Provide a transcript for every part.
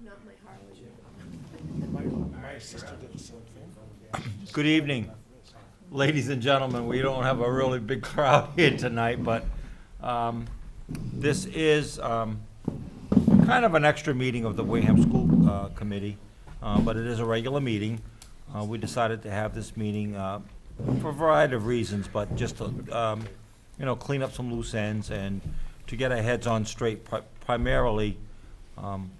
My sister did the same thing. Good evening, ladies and gentlemen. We don't have a really big crowd here tonight, but this is kind of an extra meeting of the Wareham School Committee, but it is a regular meeting. We decided to have this meeting for a variety of reasons, but just to, clean up some loose ends and to get our heads on straight, primarily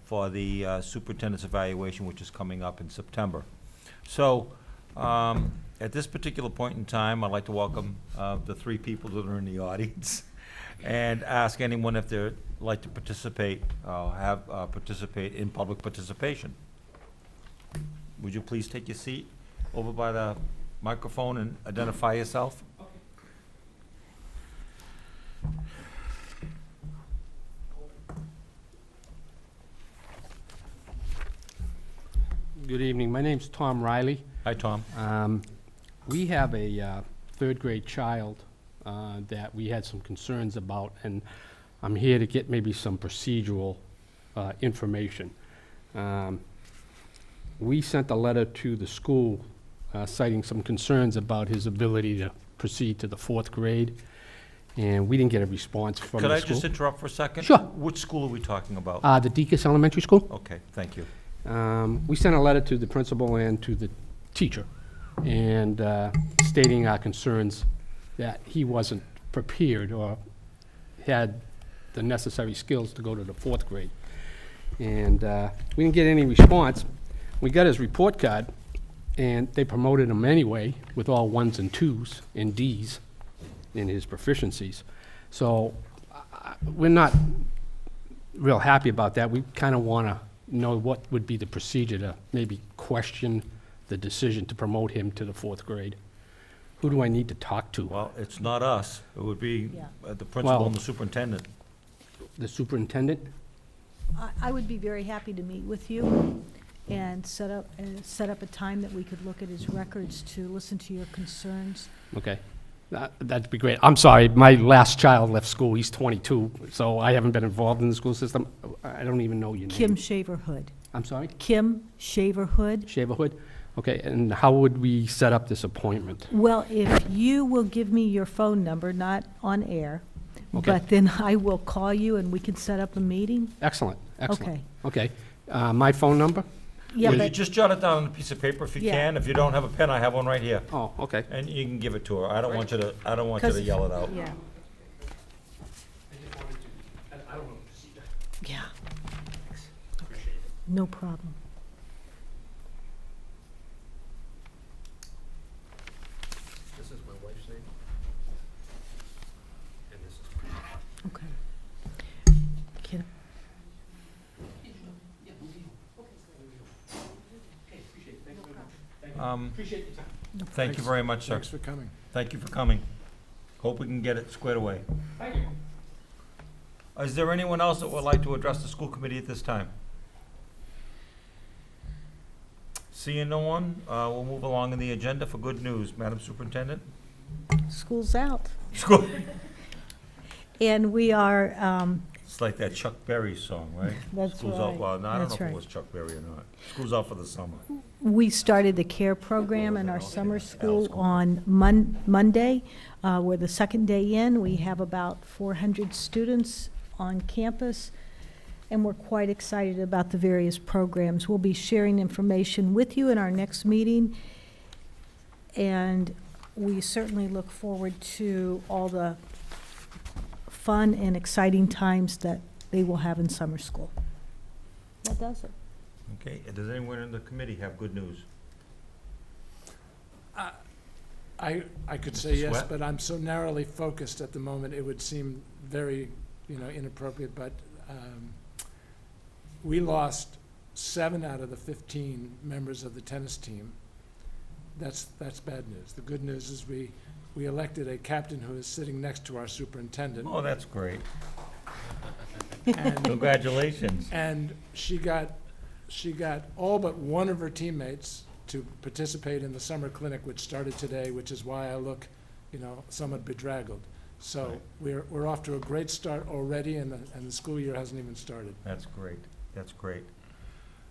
for the superintendent's evaluation, which is coming up in September. So, at this particular point in time, I'd like to welcome the three people that are in the audience and ask anyone if they'd like to participate, participate in public participation. Would you please take your seat over by the microphone and identify yourself? Good evening. My name's Tom Riley. Hi, Tom. We have a third grade child that we had some concerns about, and I'm here to get maybe some procedural information. We sent a letter to the school citing some concerns about his ability to proceed to the 4th grade, and we didn't get a response from the school. Could I just interrupt for a second? Sure. Which school are we talking about? The Deacon's Elementary School. Okay, thank you. We sent a letter to the principal and to the teacher, and stating our concerns that he wasn't prepared or had the necessary skills to go to the 4th grade. And we didn't get any response. We got his report card, and they promoted him anyway with all 1s and 2s and Ds in his proficiencies. So we're not real happy about that. We kind of want to know what would be the procedure to maybe question the decision to promote him to the 4th grade. Who do I need to talk to? Well, it's not us. It would be the principal Well- and the superintendent. The superintendent? I would be very happy to meet with you and set up a time that we could look at his records to listen to your concerns. Okay. That'd be great. I'm sorry, my last child left school. He's 22, so I haven't been involved in the school system. I don't even know your name. Kim Shaverhood. I'm sorry? Kim Shaverhood. Shaverhood? Okay, and how would we set up this appointment? Well, if you will give me your phone number, not on air, Okay. but then I will call you and we can set up a meeting. Excellent, excellent. Okay. Okay. My phone number? Yeah, Would you but just jot it down on a piece of paper if you Yeah. can? If you don't have a pen, I have one right here. Oh, okay. And you can give it to her. I don't want you to, I don't want you 'cause- to yell it out. Yeah, yeah. No problem. This is my wife's name. And this is mine. Okay. Can, Appreciate your time. Thank you very much, sir. Thanks for coming. Thank you for coming. Hope we can get it squared away. Thank you. Is there anyone else that would like to address the school committee at this time? Seeing no one, we'll move along in the agenda for good news. Madam Superintendent? school's out. School. And we are, It's like that Chuck Berry song, right? That's School's out, right. well, no, I don't know That's if it right. was Chuck Berry or not. School's out for the summer. we started the CARE program in our summer school on Monday. We're the second day in. We have about 400 students on campus, and we're quite excited about the various programs. We'll be sharing information with you in our next meeting, and we certainly look forward to all the fun and exciting times that they will have in summer school. That does it. Okay, does anyone in the committee have good news? I could say yes, Sweat? but I'm so narrowly focused at the moment, it would seem very, inappropriate, but we lost 7 out of the 15 members of the tennis team. That's bad news. The good news is we elected a captain who is sitting next to our superintendent. Oh, that's great. And, Congratulations. and she got all but one of her teammates to participate in the summer clinic, which started today, which is why I look, somewhat bedraggled. So we're off to a great start already, and the school year hasn't even started. That's great. That's great.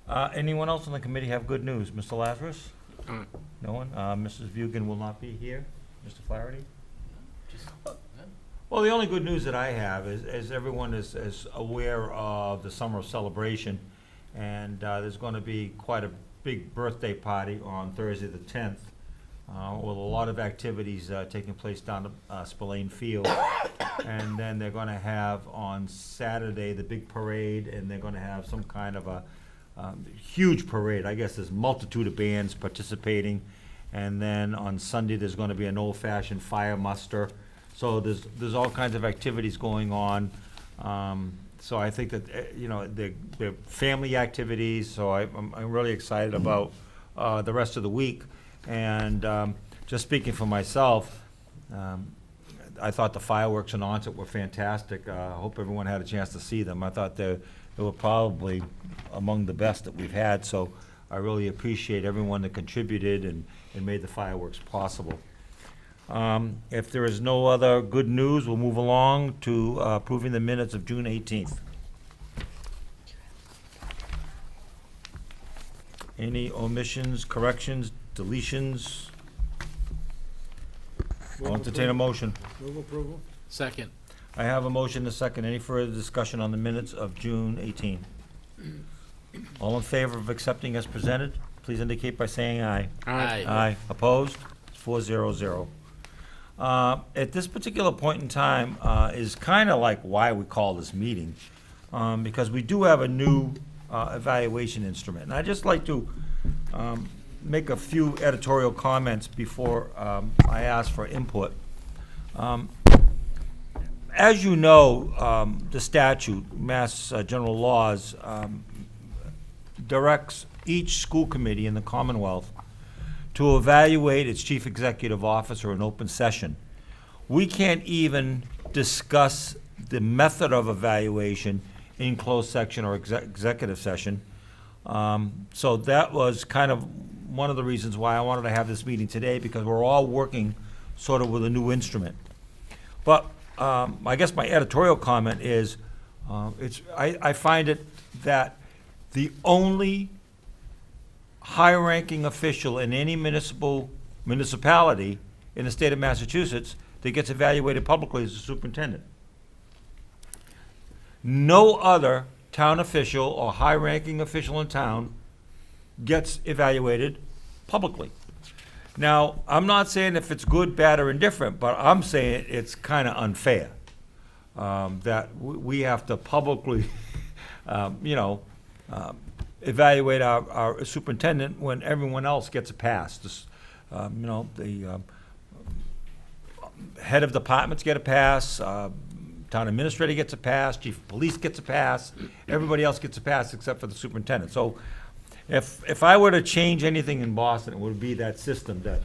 Anyone else on the committee have good news? Mr. Lazarus? No one? Mrs. Vugan will not be here. Mr. Flaherty? Well, the only good news that I have is everyone is aware of the summer celebration, and there's going to be quite a big birthday party on Thursday the 10th, with a lot of activities taking place down at Spillane Field. And then they're going to have on Saturday the big parade, and they're going to have some kind of a huge parade. I guess there's multitude of bands participating. And then on Sunday, there's going to be an old-fashioned fire muster. So there's all kinds of activities going on. So I think that, you know, they're family activities, so I'm really excited about the rest of the week. And just speaking for myself, I thought the fireworks and onset were fantastic. I hope everyone had a chance to see them. I thought they were probably among the best that we've had, so I really appreciate everyone that contributed and made the fireworks possible. If there is no other good news, we'll move along to approving the minutes of June 18th. Any omissions, corrections, deletions? I'll entertain a motion. Move approval? Second. I have a motion, a second. Any further discussion on the minutes of June 18? All in favor of accepting as presented, please indicate by saying aye. Aye. Aye. Opposed? 400. At this particular point in time is kind of like why we call this meeting, because we do have a new evaluation instrument. And I'd just like to make a few editorial comments before I ask for input. As you know, the statute, Mass General Laws, directs each school committee in the Commonwealth to evaluate its chief executive officer in open session. We can't even discuss the method of evaluation in closed section or executive session. So that was kind of one of the reasons why I wanted to have this meeting today, because we're all working sort of with a new instrument. But I guess my editorial comment is, I find it that the only high-ranking official in any municipality in the state of Massachusetts that gets evaluated publicly is the superintendent. No other town official or high-ranking official in town gets evaluated publicly. Now, I'm not saying if it's good, bad, or indifferent, but I'm saying it's kind of unfair that we have to publicly, evaluate our superintendent when everyone else gets a pass. The head of departments get a pass, town administrator gets a pass, chief of police gets a pass, everybody else gets a pass except for the superintendent. So if I were to change anything in Boston, it would be that system that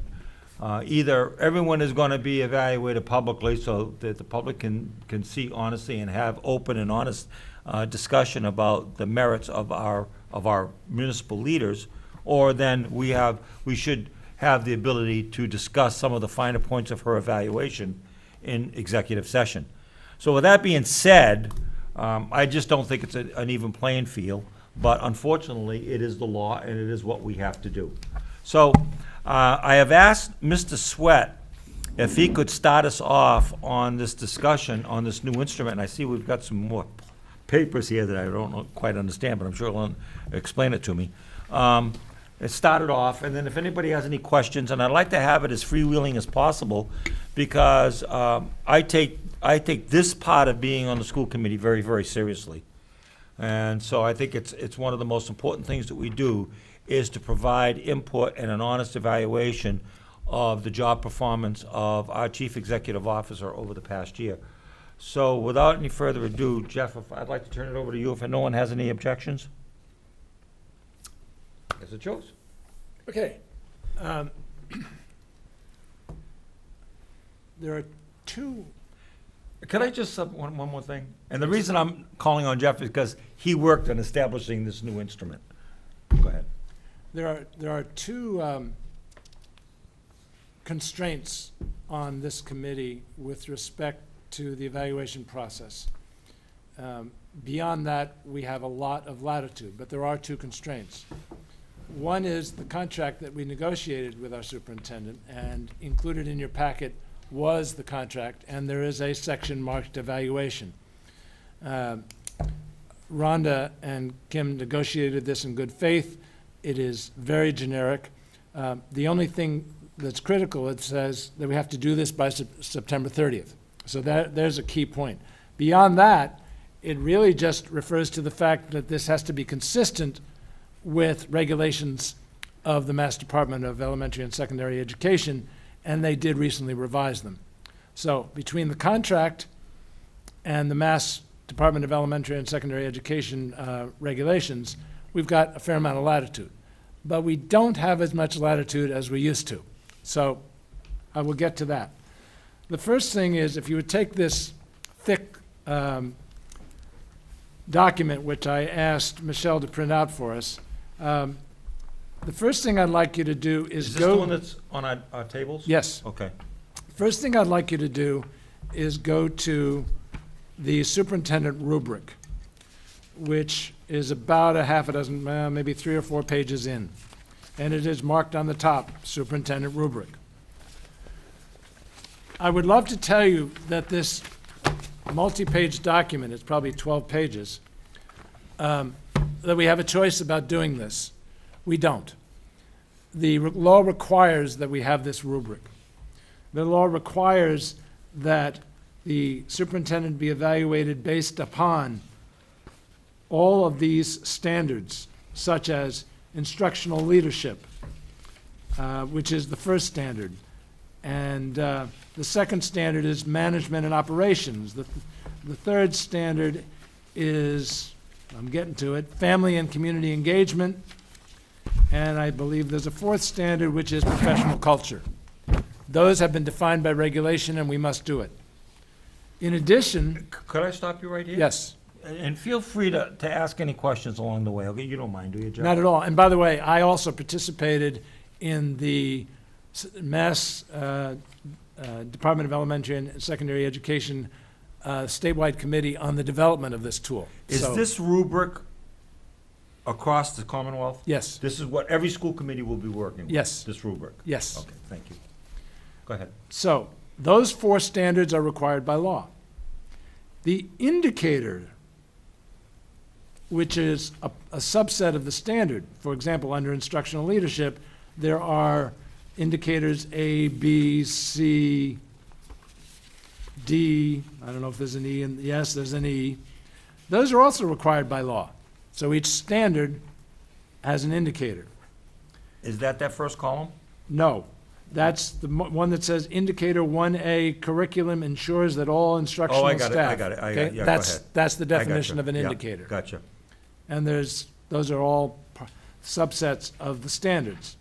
either everyone is going to be evaluated publicly so that the public can see honestly and have open and honest discussion about the merits of our municipal leaders, or then we should have the ability to discuss some of the finer points of her evaluation in executive session. So with that being said, I just don't think it's an even playing field, but unfortunately, it is the law and it is what we have to do. So I have asked Mr. Sweat if he could start us off on this discussion on this new instrument, and I see we've got some more papers here that I don't quite understand, but I'm sure he'll explain it to me. It started off, and then if anybody has any questions, and I'd like to have it as freewheeling as possible, because I take this part of being on the school committee very, very seriously. And so I think it's one of the most important things that we do is to provide input and an honest evaluation of the job performance of our chief executive officer over the past year. So without any further ado, Jeff, I'd like to turn it over to you if no one has any objections. As it shows. Okay. There are two. Can I just, one more thing? And the reason I'm calling on Jeff is because he worked on establishing this new instrument. Go ahead. There are two constraints on this committee with respect to the evaluation process. Beyond that, we have a lot of latitude, but there are two constraints. One is the contract that we negotiated with our superintendent, and included in your packet was the contract, and there is a section marked evaluation. Rhonda and Kim negotiated this in good faith. It is very generic. The only thing that's critical, it says that we have to do this by September 30th. So there's a key point. Beyond that, it really just refers to the fact that this has to be consistent with regulations of the Mass Department of Elementary and Secondary Education, and they did recently revise them. So between the contract and the Mass Department of Elementary and Secondary Education regulations, we've got a fair amount of latitude. But we don't have as much latitude as we used to. So I will get to that. The first thing is, if you would take this thick document, which I asked Michelle to print out for us, the first thing I'd like you to do is Is this the one that's on our tables? Yes. Okay. First thing I'd like you to do is go to the superintendent rubric, which is about a half a dozen, maybe 3 or 4 pages in. And it is marked on the top, superintendent rubric. I would love to tell you that this multi-page document, it's probably 12 pages, that we have a choice about doing this. We don't. The law requires that we have this rubric. The law requires that the superintendent be evaluated based upon all of these standards, such as instructional leadership, which is the first standard. And the second standard is management and operations. The third standard is, I'm getting to it, family and community engagement. And I believe there's a fourth standard, which is professional culture. Those have been defined by regulation, and we must do it. In addition, Could I stop you right here? yes, And feel free to ask any questions along the way, okay? You don't mind, do you, Jeff? not at all. And by the way, I also participated in the Mass Department of Elementary and Secondary Education statewide committee on the development of this tool. Is So, this rubric across the Commonwealth? Yes, This is what every school committee will be working with? Yes. This rubric? yes. Okay, thank you. Go ahead. So those 4 standards are required by law. The indicator, which is a subset of the standard, for example, under instructional leadership, there are indicators A, B, C, D. I don't know if there's an E, and yes, there's an E. Those are also required by law. So each standard has an indicator. Is that first column? No, that's the one that says indicator 1A, curriculum ensures that all instructional Oh, I got it, staff. I got it. Okay? Yeah, go That's, ahead. that's the I gotcha. definition of an Yeah, indicator. Gotcha. And those are all subsets of the standards.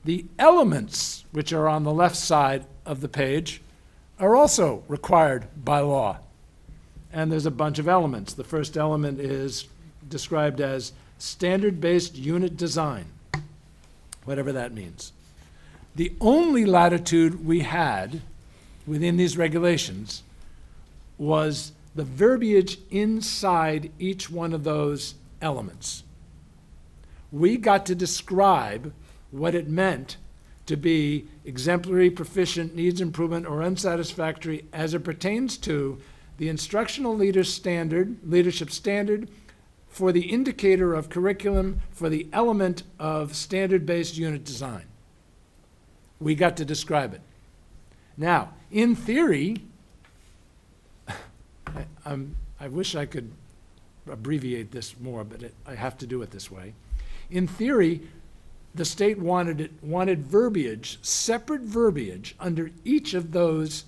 The elements, which are on the left side of the page, are also required by law. And there's a bunch of elements. The first element is described as standard-based unit design, whatever that means. The only latitude we had within these regulations was the verbiage inside each one of those elements. We got to describe what it meant to be exemplary, proficient, needs improvement, or unsatisfactory as it pertains to the instructional leadership standard for the indicator of curriculum for the element of standard-based unit design. We got to describe it. Now, in theory, I wish I could abbreviate this more, but I have to do it this way. In theory, the state wanted verbiage, separate verbiage, under each of those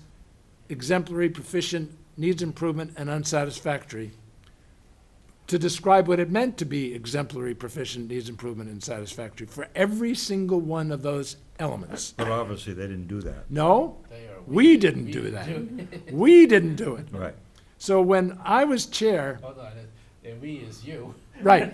exemplary, proficient, needs improvement, and unsatisfactory, to describe what it meant to be exemplary, proficient, needs improvement, and satisfactory for every single one of those elements. But obviously, they didn't do that. No, we didn't do that. We didn't do it. Right. So when I was chair, Hold on, and we is you. right,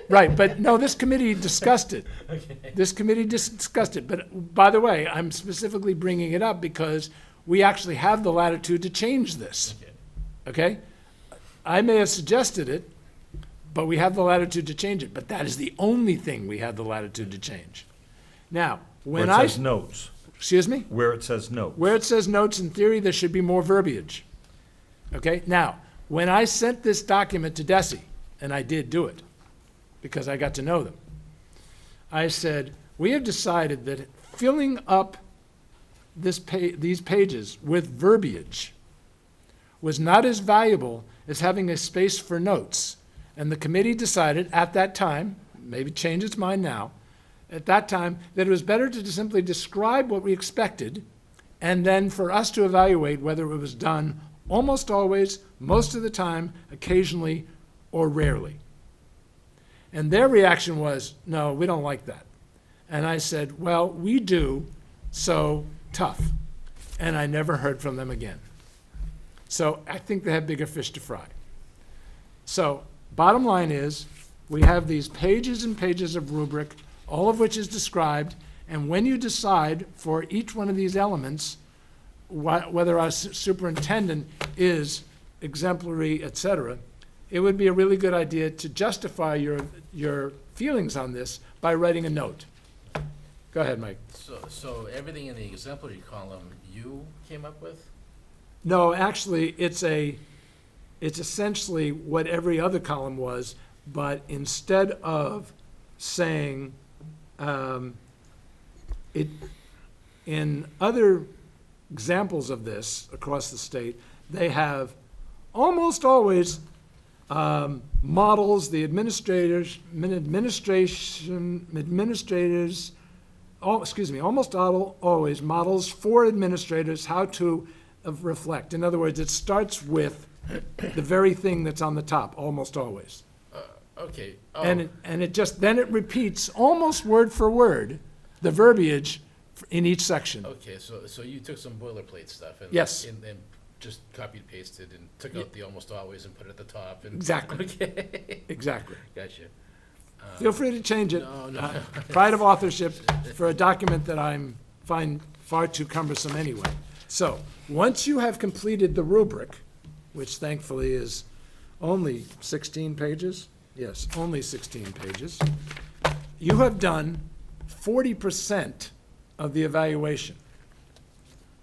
right, but no, this committee discussed it. Okay. This committee discussed it, but by the way, I'm specifically bringing it up because we actually have the latitude to change this, Okay. okay? I may have suggested it, but we have the latitude to change it. But that is the only thing we have the latitude to change. Now, Where when it I, says notes, excuse me? where it says notes. Where it says notes, in theory, there should be more verbiage. Okay? Now, when I sent this document to Desi, and I did do it, because I got to know them, I said, we have decided that filling up these pages with verbiage was not as valuable as having a space for notes. And the committee decided at that time, maybe change its mind now, at that time, that it was better to simply describe what we expected and then for us to evaluate whether it was done almost always, most of the time, occasionally, or rarely. And their reaction was, no, we don't like that. And I said, well, we do, so tough. And I never heard from them again. So I think they have bigger fish to fry. So bottom line is, we have these pages and pages of rubric, all of which is described, and when you decide for each one of these elements, whether our superintendent is exemplary, et cetera, it would be a really good idea to justify your feelings on this by writing a note. Go ahead, Mike. So everything in the exemplary column you came up with? No, actually, it's essentially what every other column was, but instead of saying, in other examples of this across the state, they have almost always models, the administrators, almost always models for administrators how to reflect. In other words, it starts with the very thing that's on the top, almost always. Okay. Oh, And then it repeats almost word for word the verbiage in each section. okay, so you took some boilerplate stuff and. Yes. And just copied, pasted, and took out the almost always and put it at the top and. Exactly. Okay. Exactly. Gotcha. Feel free to change it. No. Pride of authorship for a document that find far too cumbersome anyway. So, once you have completed the rubric, which thankfully is only 16 pages, yes, only 16 pages, you have done 40% of the evaluation.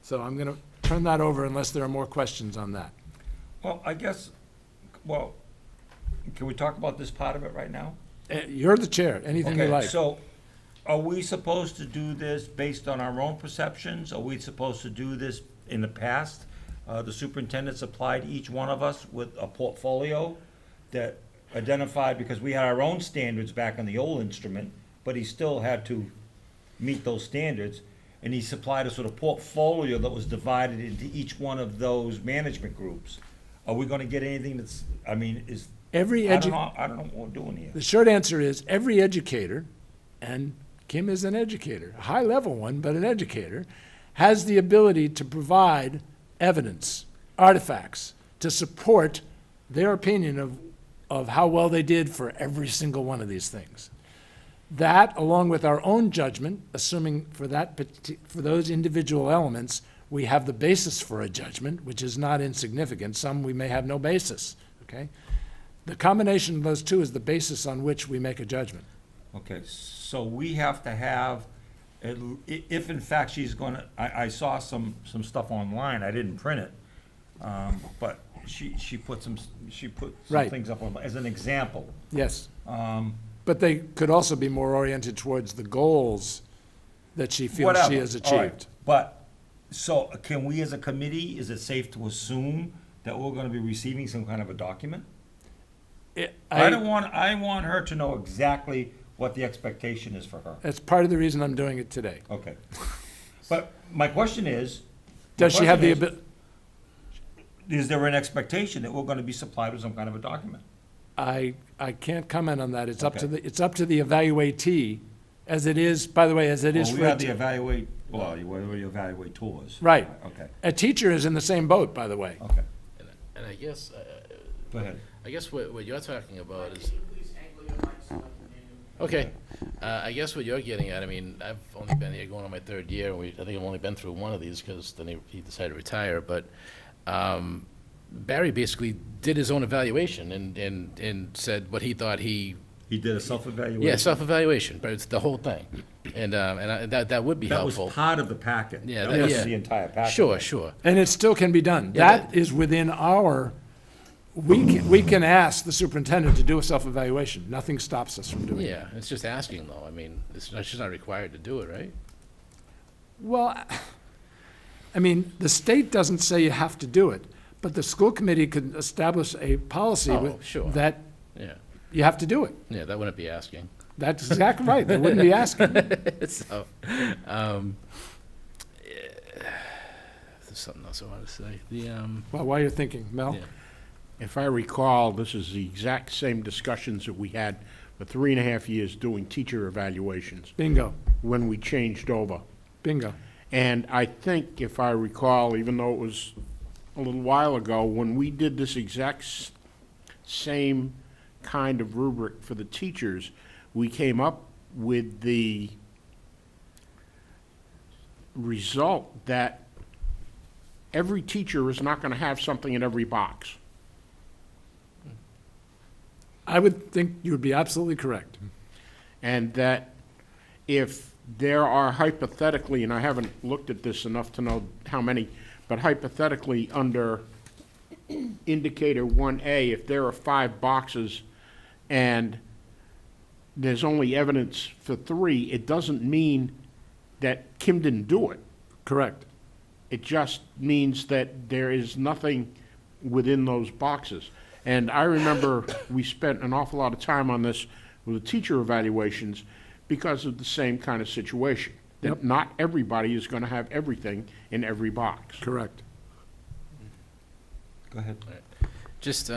So I'm going to turn that over unless there are more questions on that. Well, I guess, can we talk about this part of it right now? You're the chair, anything you Okay, like. so are we supposed to do this based on our own perceptions? Are we supposed to do this in the past? The superintendent supplied each one of us with a portfolio that identified, because we had our own standards back on the old instrument, but he still had to meet those standards. And he supplied us with a portfolio that was divided into each one of those management groups. Are we gonna get anything that's, I mean, I don't know what we're doing here. The short answer is every educator, and Kim is an educator, a high-level one, but an educator, has the ability to provide evidence, artifacts, to support their opinion of how well they did for every single one of these things. That, along with our own judgment, assuming for those individual elements, we have the basis for a judgment, which is not insignificant. Some we may have no basis, okay? The combination of those two is the basis on which we make a judgment. Okay, so we have to have, if in fact she's gonna, I saw some stuff online, I didn't print it, but she put some Right. things up as an example. Yes. But they could also be more oriented towards the goals that she feels Whatever. she has All right. achieved. But, so can we as a committee, is it safe to assume that we're gonna be receiving some kind of a document? I want her to know exactly what the expectation is for her. That's part of the reason I'm doing it today. Okay. But my question is. Does she have the ability? ability? Is there an expectation that we're gonna be supplied with some kind of a document? I can't comment on that. It's up to Okay. it's up to the evaluatee, as it is, by the way, as it is Well, for we a have the evaluate, whatever you evaluate tours. Right. Okay, A teacher is in the same boat, by the way. okay. And I guess, Go ahead. I guess what you're talking about is. Okay, I guess what you're getting at, I mean, I've only been here going on my third year, and I think I've only been through one of these, because then he decided to retire, but, Barry basically did his own evaluation and said what he thought He did a self-evaluation? yeah, self-evaluation, but it's the whole thing. And that would be That was helpful. part of the packet. Yeah, That that- wasn't yeah. the entire packet. Sure, sure. And it still can be done. Yeah, That is within our, we can ask the superintendent to do a self-evaluation. Nothing stops us from doing it. Yeah, it's just asking though. I mean, she's not required to do it, right? Well, I mean, the state doesn't say you have to do it, but the school committee could establish a policy Oh, sure. that Yeah, you have to do it. yeah, that wouldn't be asking. That's exactly right. They wouldn't be asking. So, there's something else I wanted to say. Well, while you're thinking, Mel? Yeah. If I recall, this is the exact same discussions that we had for 3.5 years doing teacher evaluations Bingo, when we changed over. bingo. And I think, if I recall, even though it was a little while ago, when we did this exact same kind of rubric for the teachers, we came up with the result that every teacher is not going to have something in every box. I would think you would be absolutely correct. And that if there are hypothetically, and I haven't looked at this enough to know how many, but hypothetically, under indicator 1A, if there are 5 boxes and there's only evidence for 3, it doesn't mean that Kim didn't do it. Correct. It just means that there is nothing within those boxes. And I remember we spent an awful lot of time on this with the teacher evaluations because of the same kind of situation. That Yep. not everybody is going to have everything in every box. Correct. Go ahead. Just,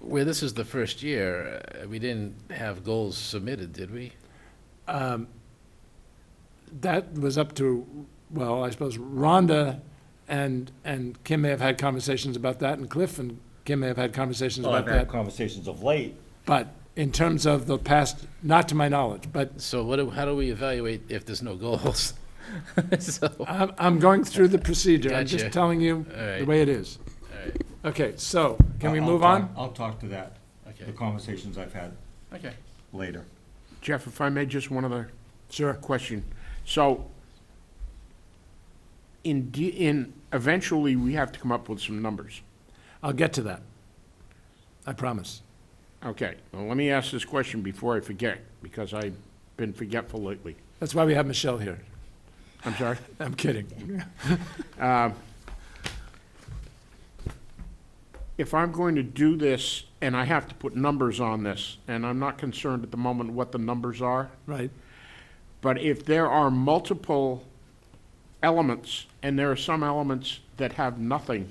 where this is the first year, we didn't have goals submitted, did we? That was up to, well, I suppose Rhonda and Kim may have had conversations about that, and Cliff and Kim may have had conversations Well, I've about had that. conversations of late. But in terms of the past, not to my knowledge, but So how do we evaluate if there's no goals? So, all I'm going through the procedure. I'm Gotcha. just telling you the right, way it is. right, Okay, so, can we I'll move talk- on? I'll talk to that, the okay, conversations I've had okay. later. Jeff, if I may, just one other Sure. question. So, eventually, we have to come up with some numbers. I'll get to that. I promise. Okay, well, let me ask this question before I forget, because I've been forgetful lately. That's why we have Michelle here. I'm sorry? I'm kidding. If I'm going to do this and I have to put numbers on this, and I'm not concerned at the moment what the numbers are, Right, but if there are multiple elements, and there are some elements that have nothing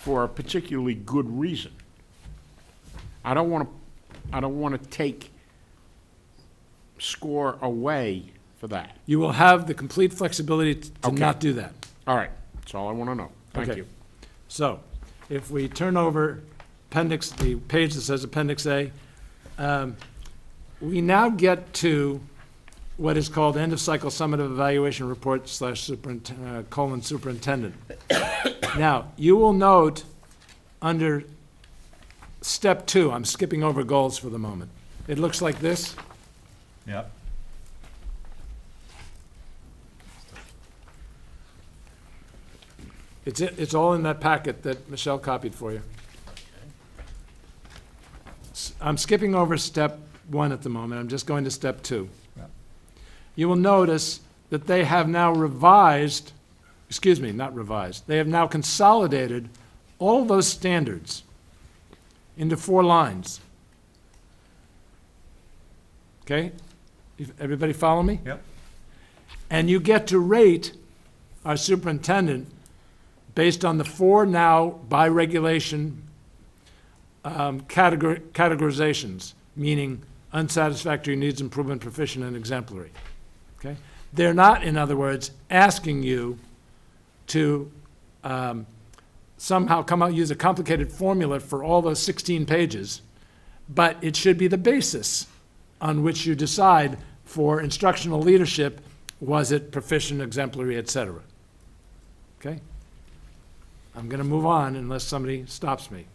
for a particularly good reason, I don't want to take score away for that. you will have the complete flexibility to Okay. not do that. All right, that's all I want to know. Thank Okay. you. So, if we turn over the page that says Appendix A, we now get to what is called End of Cycle Summative Evaluation Report / Superintendent. Now, you will note under Step 2, I'm skipping over goals for the moment. It looks like this. Yep. It's all in that packet that Michelle copied for you. I'm skipping over Step 1 at the moment, I'm just going to Step 2. Yep. You will notice that they have now revised, excuse me, not revised, they have now consolidated all those standards into 4 lines. Okay? Everybody follow me? Yep. And you get to rate our superintendent based on the 4 now, by regulation, categorizations, meaning unsatisfactory, needs improvement, proficient, and exemplary. Okay? They're not, in other words, asking you to somehow come out, use a complicated formula for all those 16 pages, but it should be the basis on which you decide for instructional leadership, was it proficient, exemplary, et cetera. Okay? I'm going to move on unless somebody stops me.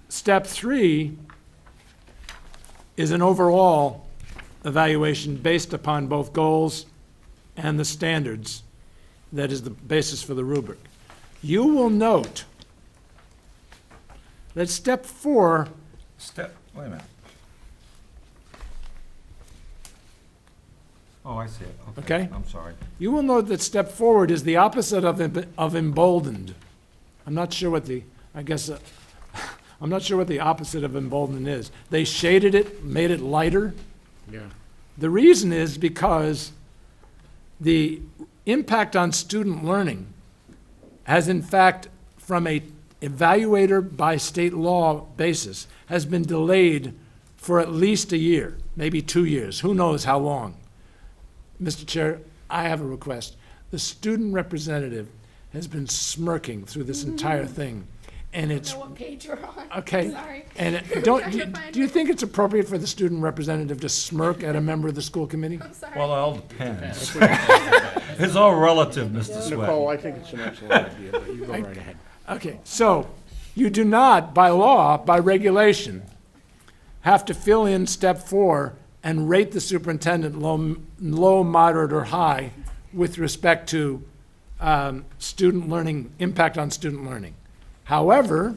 Step 3 is an overall evaluation based upon both goals and the standards that is the basis for the rubric. You will note that step 4, Wait a minute. Oh, I see it. Okay. I'm sorry. you will note that step forward is the opposite of emboldened. I'm not sure what the, I guess, I'm not sure what the opposite of emboldened is. They shaded it, made it lighter. Yeah. The reason is because the impact on student learning has in fact, from a evaluator by state law basis, has been delayed for at least a year, maybe 2 years, who knows how long. Mr. Chair, I have a request. The student representative has been smirking through this entire thing, and it's, know what page you're on. okay. Sorry. And do you think it's appropriate for the student representative to smirk at a member of the school committee? I'm sorry. Well, it all depends. It's all relative, Mr. Sweat. Nicole, I think it's an excellent idea, but you go right ahead. Okay, so you do not, by law, by regulation, have to fill in step 4 and rate the superintendent low, moderate, or high with respect to student learning, impact on student learning. However,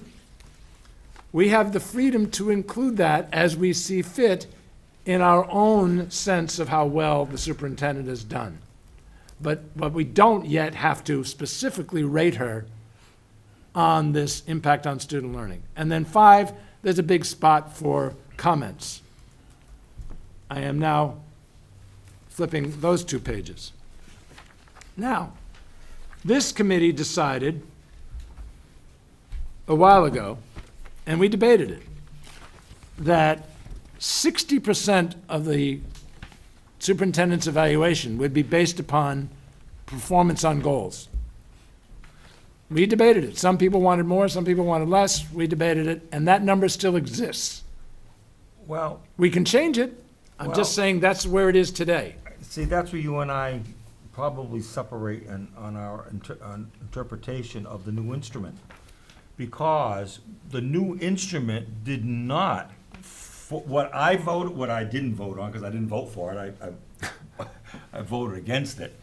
we have the freedom to include that as we see fit in our own sense of how well the superintendent has done. But we don't yet have to specifically rate her on this impact on student learning. And then 5, there's a big spot for comments. I am now flipping those 2 pages. Now, this committee decided a while ago, and we debated it, that 60% of the superintendent's evaluation would be based upon performance on goals. We debated it. Some people wanted more, some people wanted less. We debated it, and that number still exists. Well, We can change it. I'm Well- just saying that's where it is today. see, that's where you and I probably separate on our interpretation of the new instrument. Because the new instrument did not, what I voted, what I didn't vote on, because I didn't vote for it, I voted against it.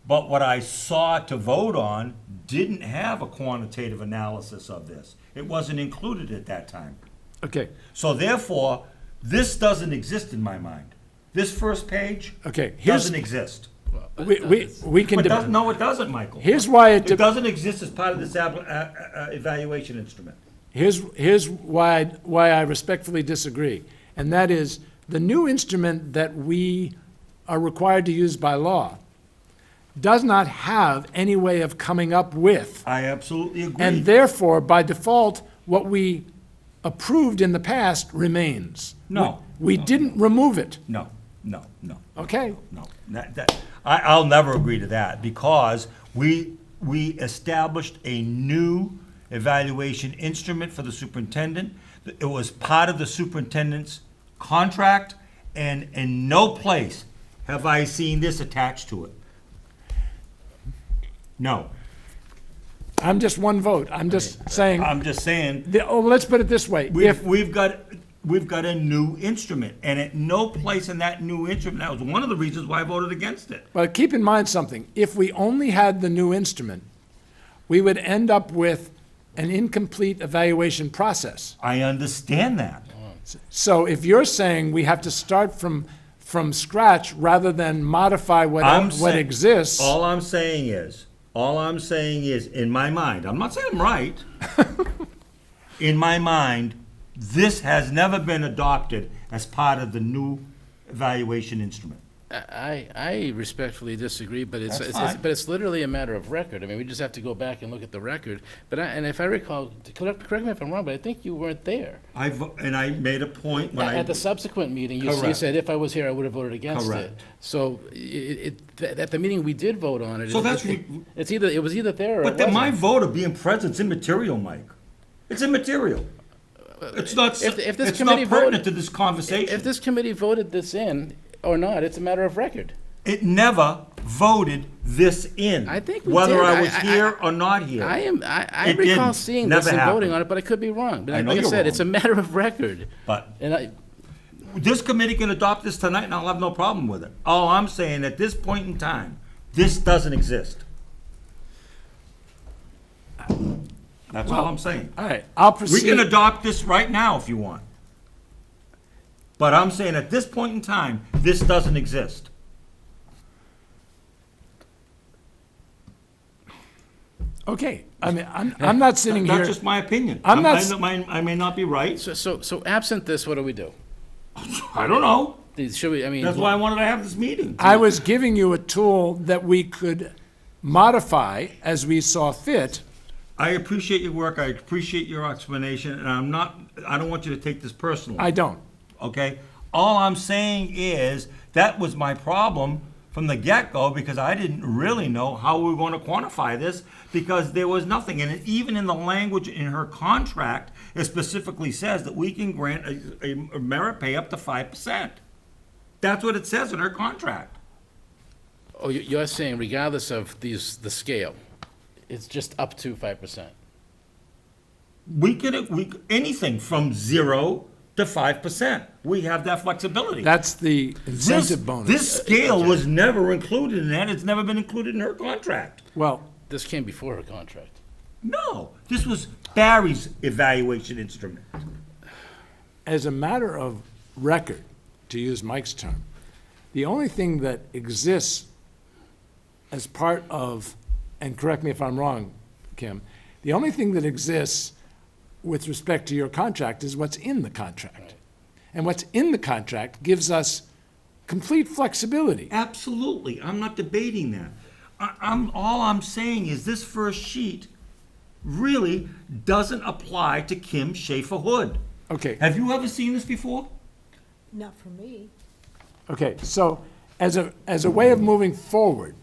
But what I saw to vote on didn't have a quantitative analysis of this. It wasn't included at that time. Okay, So therefore, this doesn't exist in my mind. This first page okay. Here's, doesn't exist. we can, But doesn't, no, it doesn't, Michael. here's why It doesn't exist as part of this evaluation instrument. Here's why I respectfully disagree, and that is, the new instrument that we are required to use by law does not have any way of coming up with, I absolutely agree. and therefore, by default, what we approved in the past remains. No. We didn't remove it, No. okay? No, I'll never agree to that, because we established a new evaluation instrument for the superintendent. It was part of the superintendent's contract, and in no place have I seen this attached to it. No, I'm just one vote, I'm just saying, I'm just saying, let's put it this way, if, we've got a new instrument, and at no place in that new instrument, that was one of the reasons why I voted against it. but keep in mind something, if we only had the new instrument, we would end up with an incomplete evaluation process. I understand that. So if you're saying we have to start from scratch rather than modify what exists, All I'm saying is, in my mind, I'm not saying I'm right. In my mind, this has never been adopted as part of the new evaluation instrument. I respectfully disagree, but That's fine. but it's literally a matter of record. I mean, we just have to go back and look at the record. And if I recall, correct me if I'm wrong, but I think you weren't there. And I made a point when At the subsequent meeting, you Correct. said, if I was here, I would have voted against it. Correct. So at the meeting, we did vote on it. So that's It was either there or it But then wasn't. my vote of being present's immaterial, Mike. It's immaterial. It's not, If this it's committee not pertinent voted- to this conversation. If this committee voted this in or not, it's a matter of record. It never voted this in. I think we whether did. I was I- here or not here. I It recall didn't. seeing Never this and voting happened. on it, but I could be wrong. But I know like I you're said, it's a wrong. matter of record. But And this committee can adopt this tonight, and I'll have no problem with it. All I'm saying, at this point in time, this doesn't exist. That's all I'm saying. All right, I'll We proceed. can adopt this right now if you want. But I'm saying, at this point in time, this doesn't exist. Okay, I mean, I'm not sitting here. That's just my opinion. I'm not I may not be right. so absent this, what do we do? I don't know. Should we, I mean. That's why I wanted to have this meeting. I was giving you a tool that we could modify as we saw fit. I appreciate your work, I appreciate your explanation, and I don't want you to take this personally, I don't. okay? All I'm saying is, that was my problem from the get-go, because I didn't really know how we were going to quantify this, because there was nothing. And even in the language in her contract, it specifically says that we can grant a merit pay up to 5%. That's what it says in her contract. Oh, you're saying regardless of the scale, it's just up to 5%? Anything from 0 to 5%. We have that flexibility. That's the This, incentive bonus. this scale was never included in that, it's never been included in her contract. Well, This came before her contract. No, this was Barry's evaluation instrument. as a matter of record, to use Mike's term, the only thing that exists as part of, and correct me if I'm wrong, Kim, the only thing that exists with respect to your contract is what's in the contract. And what's in the contract gives us complete flexibility. Absolutely, I'm not debating that. All I'm saying is this first sheet really doesn't apply to Kim Schaefer Hood. Okay, Have you ever seen this before? Not for me. okay, so as a way of moving forward,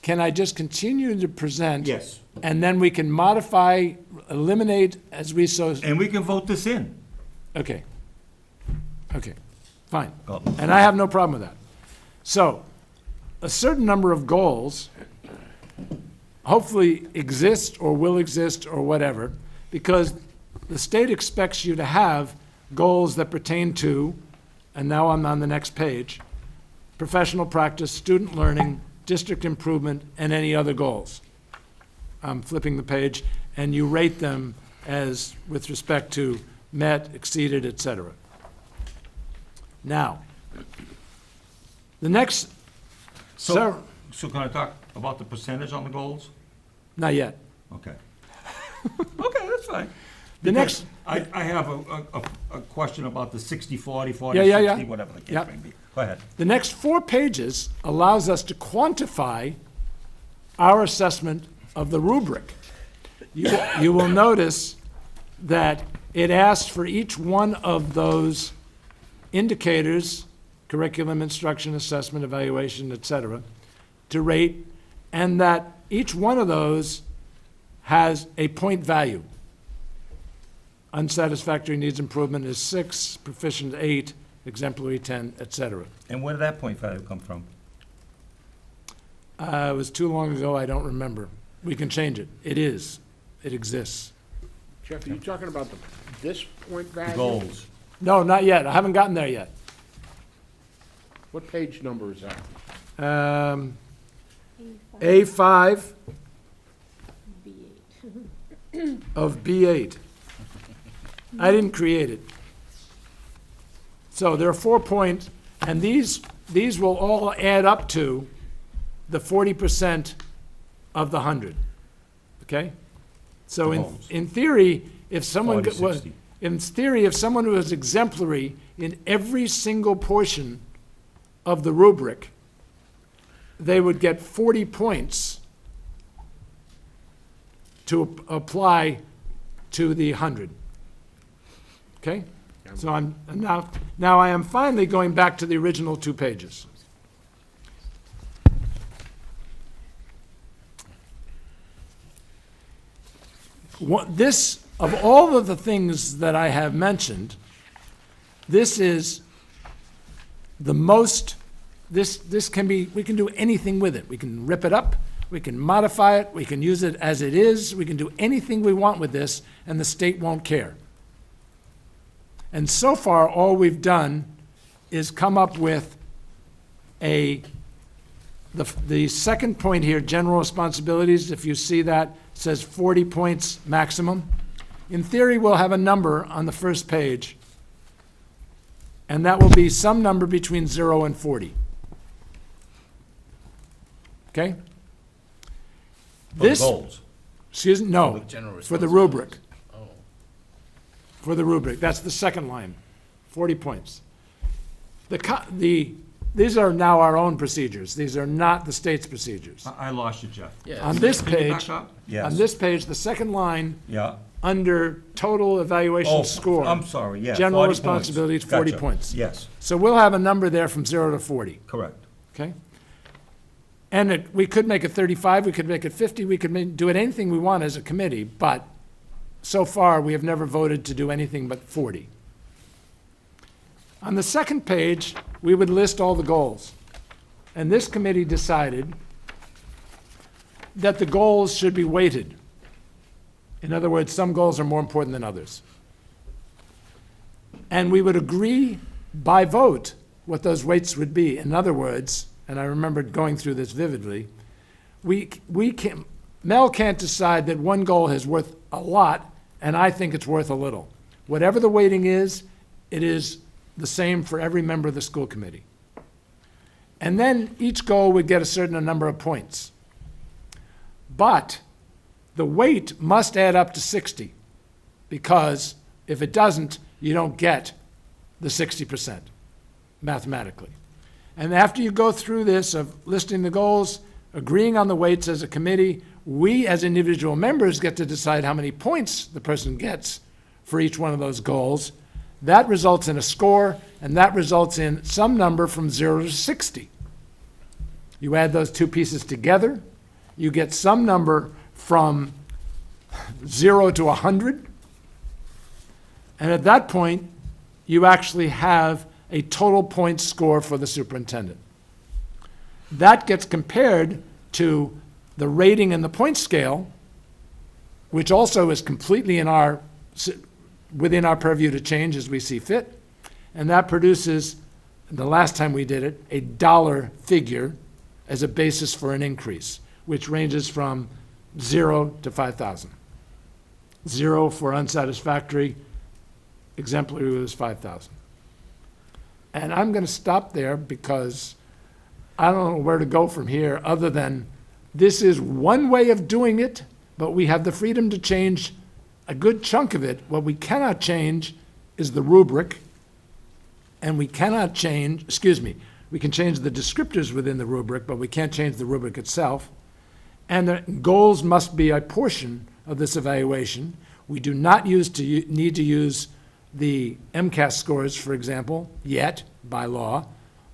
can I just continue to present? Yes. And then we can modify, eliminate as we so, And we can vote this in. okay. Okay, fine. Oh. And I have no problem with that. So, a certain number of goals hopefully exist or will exist or whatever, because the state expects you to have goals that pertain to, and now I'm on the next page, professional practice, student learning, district improvement, and any other goals. I'm flipping the page, and you rate them as, with respect to met, exceeded, et cetera. Now, the next, So can I talk about the percentage on the goals? not yet. Okay. Okay, that's fine. The Because next- I have a question about the 60/40, Yeah, yeah, 40/60, yeah. whatever the case Yeah. may be. Go ahead. The next 4 pages allows us to quantify our assessment of the rubric. You will notice that it asks for each one of those indicators, curriculum, instruction, assessment, evaluation, et cetera, to rate, and that each one of those has a point value. Unsatisfactory needs improvement is 6, proficient 8, exemplary 10, et cetera. And where did that point value come from? It was too long ago, I don't remember. We can change it. It is. It exists. Jeff, are you talking about this point value? Goals. No, not yet. I haven't gotten there yet. What page number is that? A5 of B8. I didn't create it. So there are 4 points, and these will all add up to the 40% of the 100. Okay? So Goals. in theory, if someone 40, was, 60. in theory, if someone was exemplary in every single portion of the rubric, they would get 40 points to apply to the 100. Okay? So I'm, now I am finally going back to the original 2 pages. This, of all of the things that I have mentioned, this is the most this can be, we can do anything with it. We can rip it up, we can modify it, we can use it as it is, we can do anything we want with this, and the state won't care. And so far, all we've done is come up with the second point here, general responsibilities, if you see that, says 40 points maximum. In theory, we'll have a number on the first page, and that will be some number between 0 and 40. Okay? For the This, goals. excuse me, no, General for the rubric. Oh. For the rubric, that's the second line, 40 points. These are now our own procedures. These are not the state's procedures. I lost you, Jeff. Yeah. On this Can you back page, up? on Yes. this page, the second line, Yeah. under total evaluation Oh, score. I'm sorry, yeah. General 40 points. responsibility is 40 Gotcha. points. Yes, So we'll have a number there from 0 to 40, correct. okay? And we could make it 35, we could make it 50, we could do it anything we want as a committee, but so far, we have never voted to do anything but 40. On the second page, we would list all the goals. And this committee decided that the goals should be weighted. In other words, some goals are more important than others. And we would agree by vote what those weights would be. In other words, and I remember going through this vividly, Mel can't decide that one goal is worth a lot, and I think it's worth a little. Whatever the weighting is, it is the same for every member of the school committee. And then each goal would get a certain number of points. But the weight must add up to 60, because if it doesn't, you don't get the 60% mathematically. And after you go through this of listing the goals, agreeing on the weights as a committee, we as individual members get to decide how many points the person gets for each one of those goals. That results in a score, and that results in some number from 0 to 60. You add those two pieces together, you get some number from 0 to 100, and at that point, you actually have a total point score for the superintendent. That gets compared to the rating and the point scale, which also is completely within our purview to change as we see fit, and that produces, the last time we did it, a dollar figure as a basis for an increase, which ranges from 0 to 5,000. 0 for unsatisfactory, exemplary was 5,000. And I'm going to stop there because I don't know where to go from here other than this is one way of doing it, but we have the freedom to change a good chunk of it. What we cannot change is the rubric, and we cannot change, we can change the descriptors within the rubric, but we can't change the rubric itself. And the goals must be a portion of this evaluation. We do not need to use the MCAS scores, for example, yet, by law,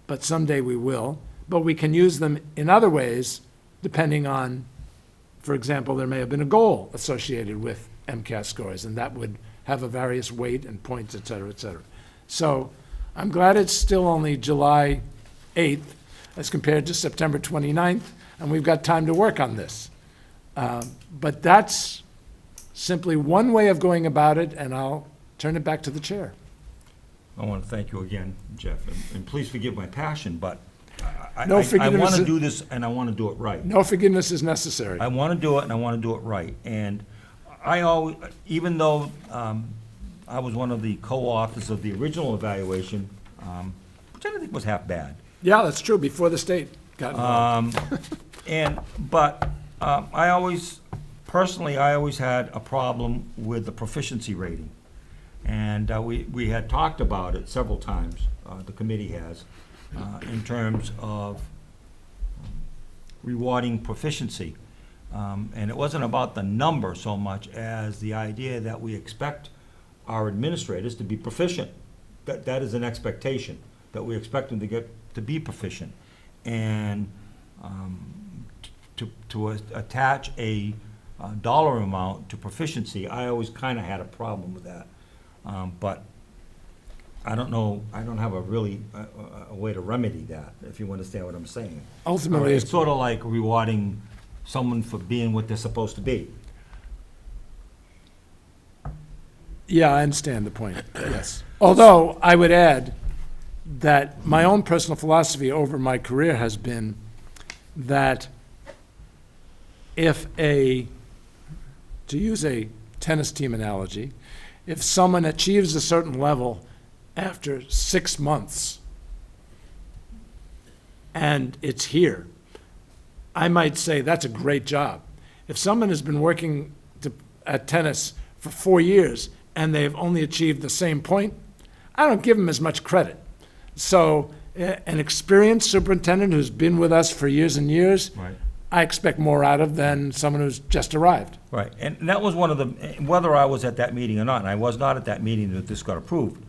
but someday we will. But we can use them in other ways, depending on, for example, there may have been a goal associated with MCAS scores, and that would have a various weight and points, et cetera, et cetera. So I'm glad it's still only July 8th as compared to September 29th, and we've got time to work on this. But that's simply one way of going about it, and I'll turn it back to the chair. I want to thank you again, Jeff, and please forgive my passion, but I No want forgiveness to is- do this, and I want to do it right. No forgiveness is necessary. I want to do it, and I want to do it right. And I always, even though I was one of the co-authors of the original evaluation, which I didn't think was half bad, Yeah, that's true, before the state got involved. But I always had a problem with the proficiency rating. And we had talked about it several times, the committee has, in terms of rewarding proficiency. And it wasn't about the number so much as the idea that we expect our administrators to be proficient. That is an expectation, that we expect them to be proficient. And to attach a dollar amount to proficiency, I always kind of had a problem with that. But I don't know, I don't have a really, a way to remedy that, if you understand what I'm saying. Ultimately, It's it's, sort of like rewarding someone for being what they're supposed to be. yeah, I understand the point, yes. Although, I would add that my own personal philosophy over my career has been that if to use a tennis team analogy, if someone achieves a certain level after 6 months and it's here, I might say that's a great job. If someone has been working at tennis for 4 years and they've only achieved the same point, I don't give them as much credit. So an experienced superintendent who's been with us for years and years, Right. I expect more out of than someone who's just arrived. Right, and that was one of the, whether I was at that meeting or not, and I was not at that meeting that this got approved,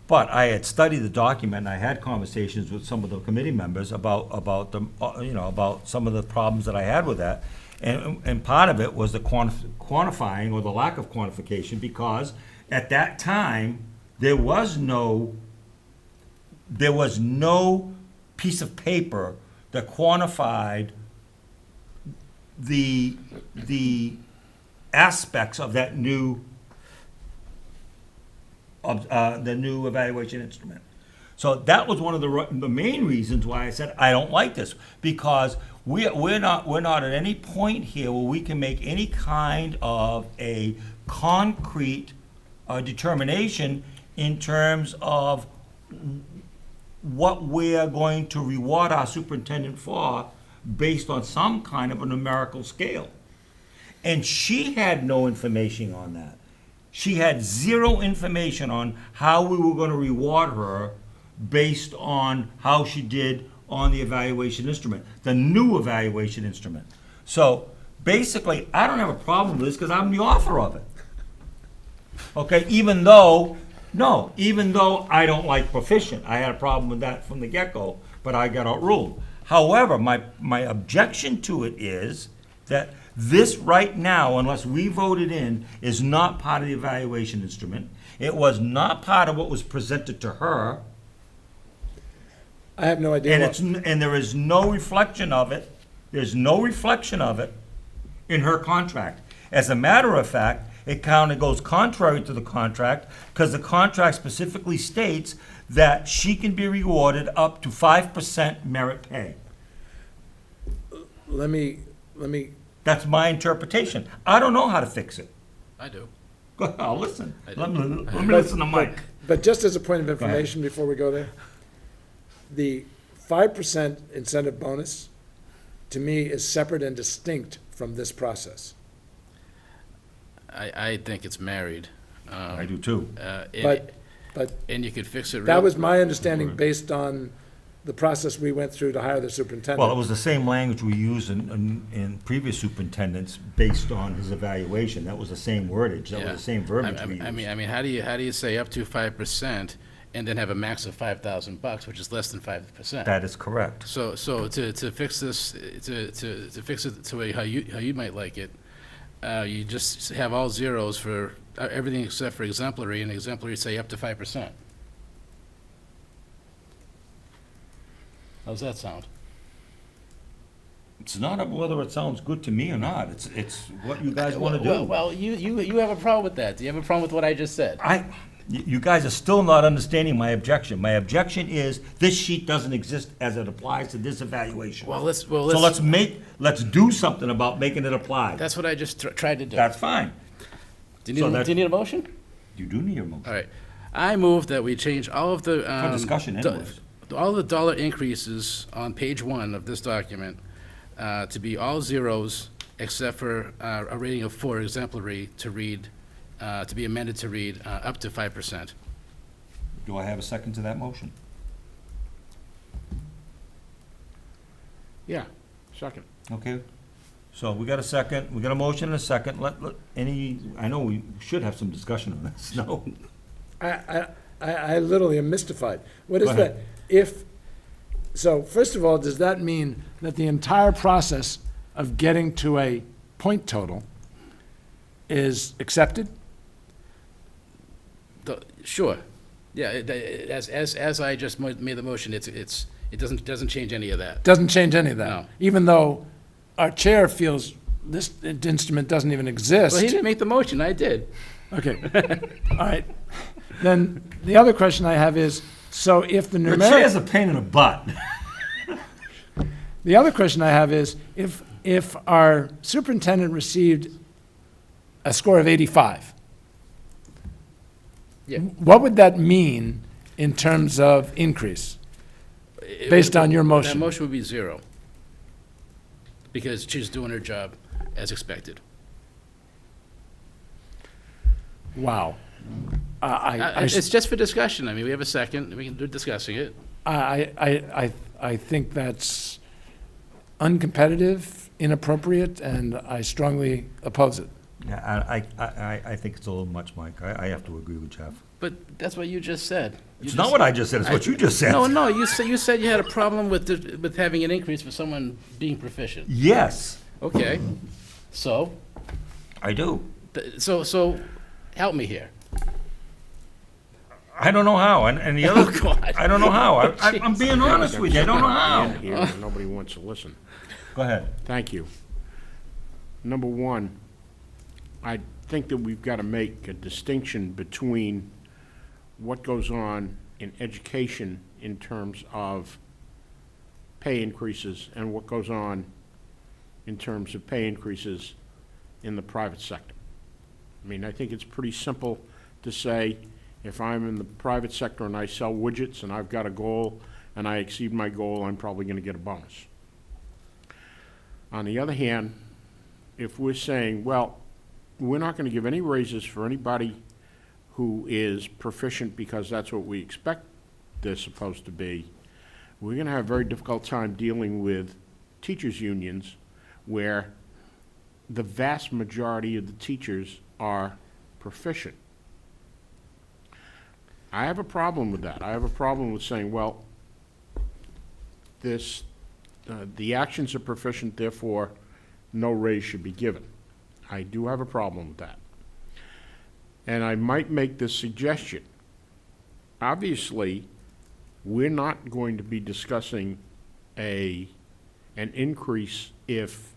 but I had studied the document, and I had conversations with some of the committee members about the, about some of the problems that I had with that. And part of it was the quantifying or the lack of quantification, because at that time, there was no piece of paper that quantified the aspects of that the new evaluation instrument. So that was one of the main reasons why I said I don't like this, because we're not at any point here where we can make any kind of a concrete determination in terms of what we're going to reward our superintendent for based on some kind of a numerical scale. And she had no information on that. She had zero information on how we were going to reward her based on how she did on the evaluation instrument, the new evaluation instrument. So basically, I don't have a problem with this because I'm the author of it. Okay, even though I don't like proficient. I had a problem with that from the get-go, but I got outruled. However, my objection to it is that this right now, unless we vote it in, is not part of the evaluation instrument. It was not part of what was presented to her, I have no idea and there is no reflection of it. There's no reflection of it in her contract. As a matter of fact, it kind of goes contrary to the contract, because the contract specifically states that she can be rewarded up to 5% merit pay. Let me, That's my interpretation. I don't know how to fix it. I do. Go ahead, I'll listen. I do. Let me listen to Mike. but just as a point of ahead. information before we go there, the 5% incentive bonus, to me, is separate and distinct from this process. I think it's married. I do too. But And you could fix it real. that was my understanding based on the process we went through to hire the superintendent. Well, it was the same language we used in previous superintendents based on his evaluation. That was the same wordage, that was the same verbiage we used. I mean, how do you say up to 5% and then have a max of $5,000, which is less than 5%? That is correct. So to fix this, to fix it to how you might like it, you just have all zeros for everything except for exemplary, and exemplary say up to 5%. How's that sound? It's not whether it sounds good to me or not. It's what you guys want to do. Well, you have a problem with that. Do you have a problem with what I just said? You guys are still not understanding my objection. My objection is this sheet doesn't exist as it applies to this evaluation. So let's do something about making it apply. That's what I just tried to do. That's fine. Do you need a motion? You do need a motion. All right. I move that we change all of the. For discussion anyways. All the dollar increases on page 1 of this document to be all zeros except for a rating of 4 exemplary to read, to be amended to read up to 5%. Do I have a second to that motion? Yeah, second. Okay. So we got a second, we got a motion and a second. I know we should have some discussion on this. No? I literally am mystified. What is Go that? ahead. So first of all, does that mean that the entire process of getting to a point total is accepted? Sure. Yeah, as I just made the motion, it doesn't change any of that. Doesn't change any of that. No. Even though our chair feels this instrument doesn't even exist. Well, he didn't make the motion, I did. Okay, all right. Then the other question I have is, so if the Your chair's numeric, a pain in the butt. the other question I have is, if our superintendent received a score of 85, Yeah. what would that mean in terms of increase, based on your That motion? motion would be 0, because she's doing her job as expected. Wow. I It's just for discussion. I mean, we have a second, we can do discussing it. I think that's uncompetitive, inappropriate, and I strongly oppose it. Yeah, I think it's a little much, Mike. I have to agree with Jeff. But that's what you just said. It's not what I just said, it's what you just said. No, you said you had a problem with having an increase for someone being proficient. Yes, Okay, so, I do. so, help me here. I don't know how, and the Oh, other, God. I don't know how. I'm being honest with you, I don't know how. Here, and nobody wants to listen. Go ahead. Thank you. Number one, I think that we've got to make a distinction between what goes on in education in terms of pay increases and what goes on in terms of pay increases in the private sector. I mean, I think it's pretty simple to say, if I'm in the private sector and I sell widgets and I've got a goal and I exceed my goal, I'm probably going to get a bonus. On the other hand, if we're saying, well, we're not going to give any raises for anybody who is proficient because that's what we expect they're supposed to be, we're going to have a very difficult time dealing with teachers' unions where the vast majority of the teachers are proficient. I have a problem with that. I have a problem with saying, well, the actions are proficient, therefore no raise should be given. I do have a problem with that. And I might make this suggestion. Obviously, we're not going to be discussing an increase if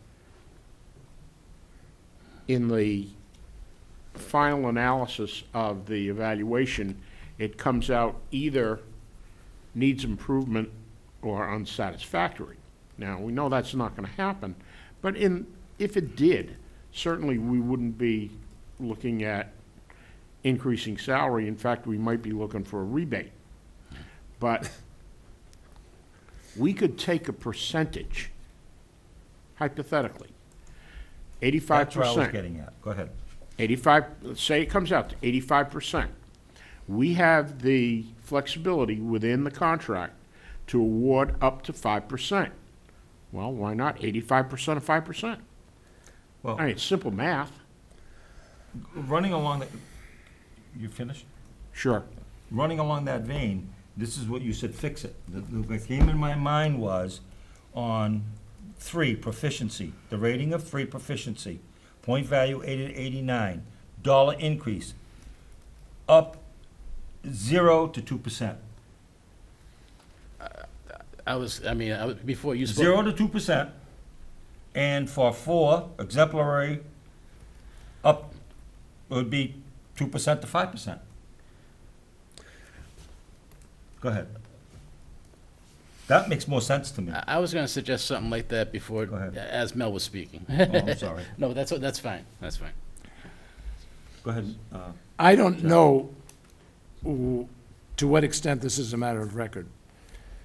in the final analysis of the evaluation, it comes out either needs improvement or unsatisfactory. Now, we know that's not going to happen, but if it did, certainly we wouldn't be looking at increasing salary. In fact, we might be looking for a rebate. But we could take a percentage, hypothetically, 85%. That's where I was getting at. Go ahead. 85, let's say it comes out to 85%. We have the flexibility within the contract to award up to 5%. Well, why not 85% of 5%? Well, I mean, it's simple math. running along that, you finished? Sure. Running along that vein, this is what you said, fix it. What came in my mind was on 3, proficiency, the rating of 3, proficiency, point value 80 to $89, increase, up 0 to 2%. Before you spoke. 0 to 2%, and for 4, exemplary, up, it would be 2% to 5%. Go ahead. That makes more sense to me. I was gonna suggest something like that before, Go ahead. as Mel was speaking. Oh, I'm sorry. No, that's fine, that's fine. Go ahead. I don't know to what extent this is a matter of record,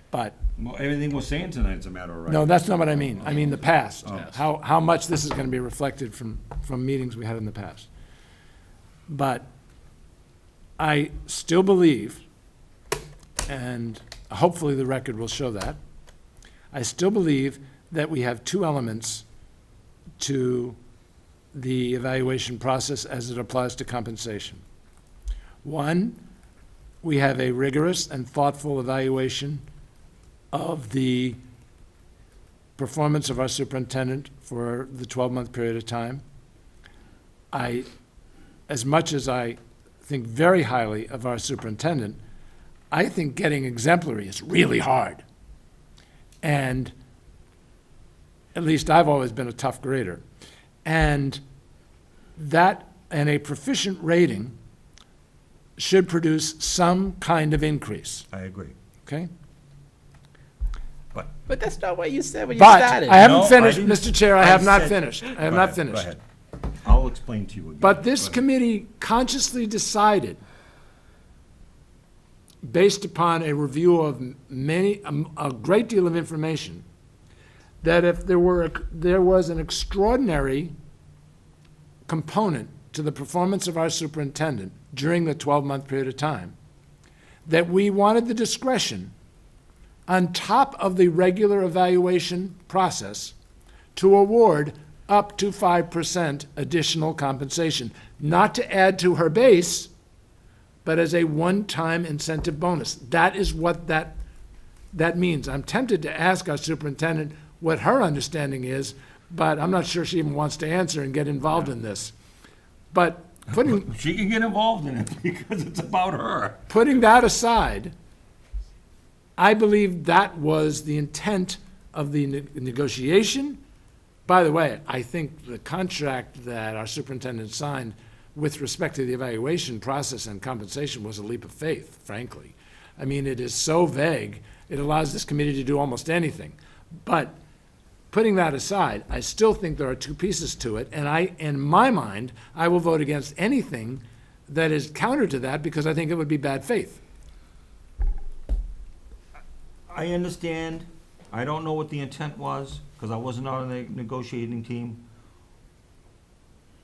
but, Well, everything we're saying tonight is a matter of right. no, that's not what I mean. I mean the past, Oh. how much this is going to be reflected from meetings we had in the past. But I still believe, and hopefully the record will show that, I still believe that we have 2 elements to the evaluation process as it applies to compensation. One, we have a rigorous and thoughtful evaluation of the performance of our superintendent for the 12-month period of time. As much as I think very highly of our superintendent, I think getting exemplary is really hard. And at least I've always been a tough grader. And a proficient rating should produce some kind of increase, I agree. okay? But that's not what you said when you But started. I haven't No, I finished, didn't- Mr. Chair, I have not said- finished. I have Go not ahead, finished. Go ahead. I'll explain to you again. But this Go ahead. committee consciously decided, based upon a review of a great deal of information, that if there was an extraordinary component to the performance of our superintendent during the 12-month period of time, that we wanted the discretion, on top of the regular evaluation process, to award up to 5% additional compensation, not to add to her base, but as a one-time incentive bonus. That is what that means. I'm tempted to ask our superintendent what her understanding is, but I'm not sure she even wants to answer and get involved in this. But She can get involved in it because it's about her. putting that aside, I believe that was the intent of the negotiation. By the way, I think the contract that our superintendent signed with respect to the evaluation process and compensation was a leap of faith, frankly. I mean, it is so vague, it allows this committee to do almost anything. But putting that aside, I still think there are two pieces to it, and in my mind, I will vote against anything that is counter to that because I think it would be bad faith. I understand. I don't know what the intent was, because I wasn't on the negotiating team.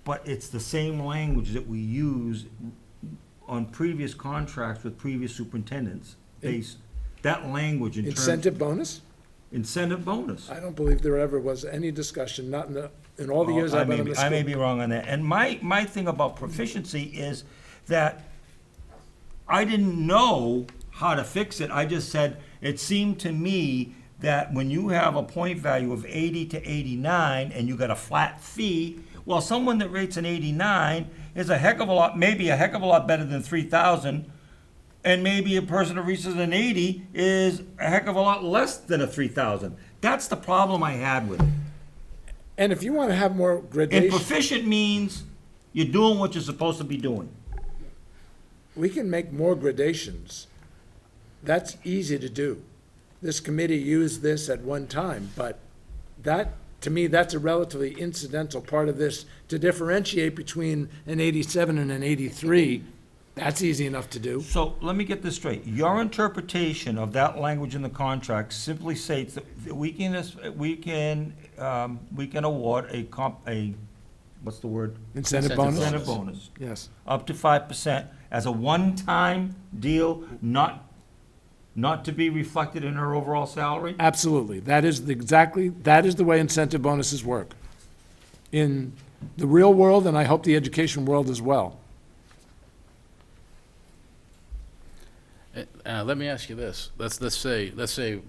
But it's the same language that we use on previous contracts with previous superintendents. That language in terms. Incentive bonus? Incentive bonus. I don't believe there ever was any discussion, not in all the years I've been on the I may school. be wrong on that. And my thing about proficiency is that I didn't know how to fix it. I just said, it seemed to me that when you have a point value of 80 to 89 and you got a flat fee, well, someone that rates an 89 is maybe a heck of a lot better than 3,000. And maybe a person who reaches an 80 is a heck of a lot less than a 3,000. That's the problem I had with it. And if you want to have more And gradation, proficient means you're doing what you're supposed to be doing. we can make more gradations. That's easy to do. This committee used this at one time, but that, to me, that's a relatively incidental part of this. To differentiate between an 87 and an 83, that's easy enough to do. So let me get this straight. Your interpretation of that language in the contract simply states that we can award what's the word? Incentive Incentive bonus? Incentive bonus, Yes. up to 5% as a one-time deal, not to be reflected in her overall salary? Absolutely. That is the way incentive bonuses work in the real world, and I hope the education world as well. Let me ask you this. Let's say,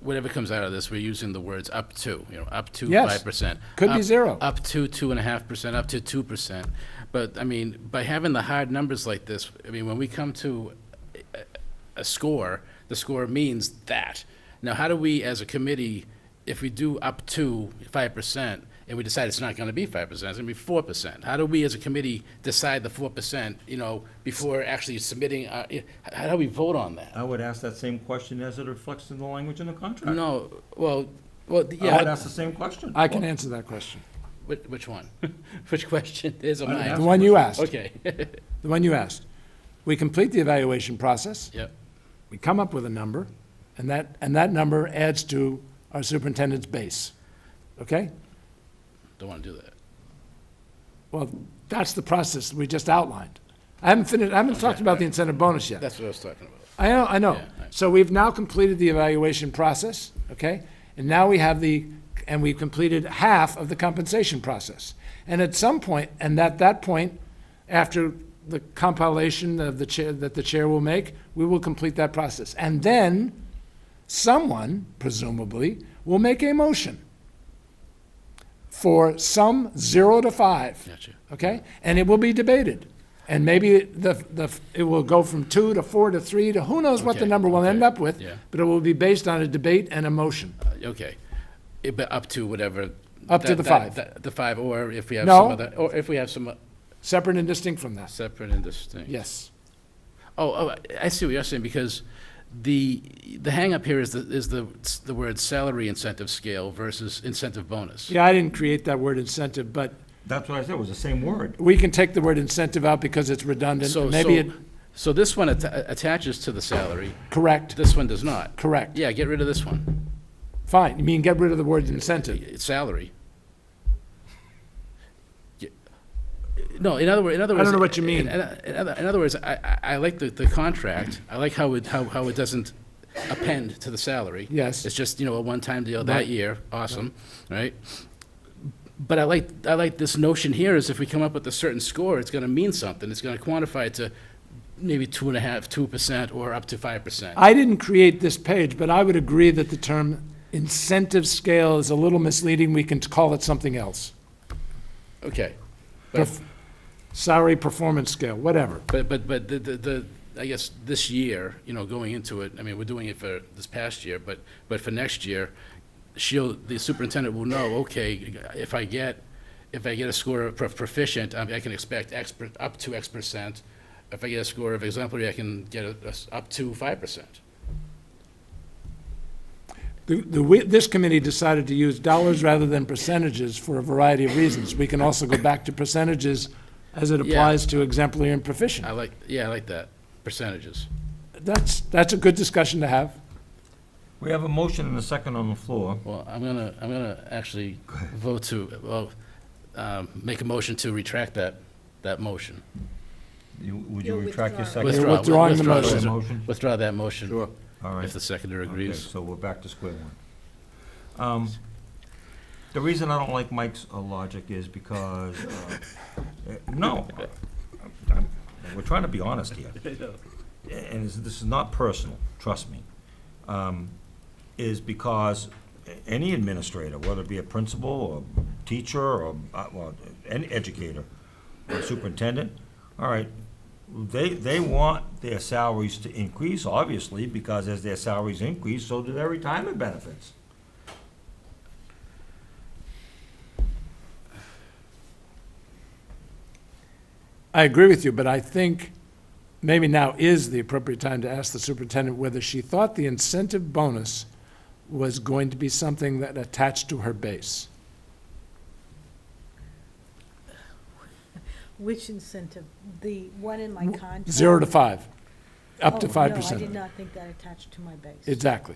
whatever comes out of this, we're using the words up to, up to Yes. 5%. Could be up- zero. Up to 2.5%, up to 2%. But, I mean, by having the hard numbers like this, I mean, when we come to a score, the score means that. Now, how do we, as a committee, if we do up to 5%, and we decide it's not gonna be 5%, it's gonna be 4%, how do we, as a committee, decide the 4%, before actually submitting, how do we vote on that? I would ask that same question as it reflects in the language in the contract. No, well, I would yeah, ask the same question. I can answer that question. which one? Which question is of mine? The one you asked. Okay, The one you asked. We complete the evaluation process. yep, We come up with a number, and that number adds to our superintendent's base. Okay? don't wanna do that. Well, that's the process we just outlined. I haven't talked about the incentive bonus yet. That's what I was talking about. I know. Yeah, right. So we've now completed the evaluation process, okay? And now we have we've completed half of the compensation process. And at some point, and at that point, after the compilation of that the chair will make, we will complete that process. And then someone, presumably, will make a motion for some 0 to 5. Gotcha. Okay? And it will be debated. And maybe it will go from 2 to 4 to 3 to, who knows what the Okay, number will end okay, up with, yeah. but it will be based on a debate and a motion. Okay. But up to whatever. Up to the 5. The 5, or if we have No. some other, or if we have some Separate and distinct from that. separate and distinct. Yes. Oh, I see what you're saying, because the hang-up here is the word salary incentive scale versus incentive bonus. Yeah, I didn't create that word incentive, but That's what I said, it was the same word. we can take the word incentive out because it's redundant. So, Maybe it, so this one attaches to the salary, correct, this one does not. correct. Yeah, get rid of this one. Fine. You mean get rid of the word incentive? It's salary. No, in other words. I don't know what you mean. In other words, I like the contract. I like how it doesn't append to the salary. Yes. It's just, a one-time deal that Right. year. Awesome, right? But I like this notion here is if we come up with a certain score, it's gonna mean something. It's gonna quantify it to maybe 2.5%, 2%, or up to 5%. I didn't create this page, but I would agree that the term incentive scale is a little misleading. We can call it something else. Okay. But, Perf- Salary performance scale, whatever. but I guess this year, going into it, I mean, we're doing it for this past year, but for next year, the superintendent will know, okay, if I get a score of proficient, I can expect up to X percent. If I get a score of exemplary, I can get up to 5%. This committee decided to use dollars rather than percentages for a variety of reasons. We can also go back to percentages as it Yeah. applies to exemplary and proficient. I like that, percentages. That's a good discussion to have. We have a motion and a second on the floor. Well, I'm gonna actually vote to, make a motion to retract that motion. Would you You'll retract your withdraw. second? You're withdrawing the withdraw motion. Motion? Withdraw that motion. Sure. All right. If the seconder Okay, agrees. so we're back to square one. The reason I don't like Mike's logic is because, no, we're trying to be honest here. And this is not personal, trust me. Is because any administrator, whether it be a principal or teacher or, well, any educator or superintendent, all right, they want their salaries to increase, obviously, because as their salaries increase, so do their retirement benefits. I agree with you, but I think maybe now is the appropriate time to ask the superintendent whether she thought the incentive bonus was going to be something that attached to her base. Which incentive? The one in my contract? 0 to 5, up to Oh, 5%. No, I did not think that attached to my base. Exactly.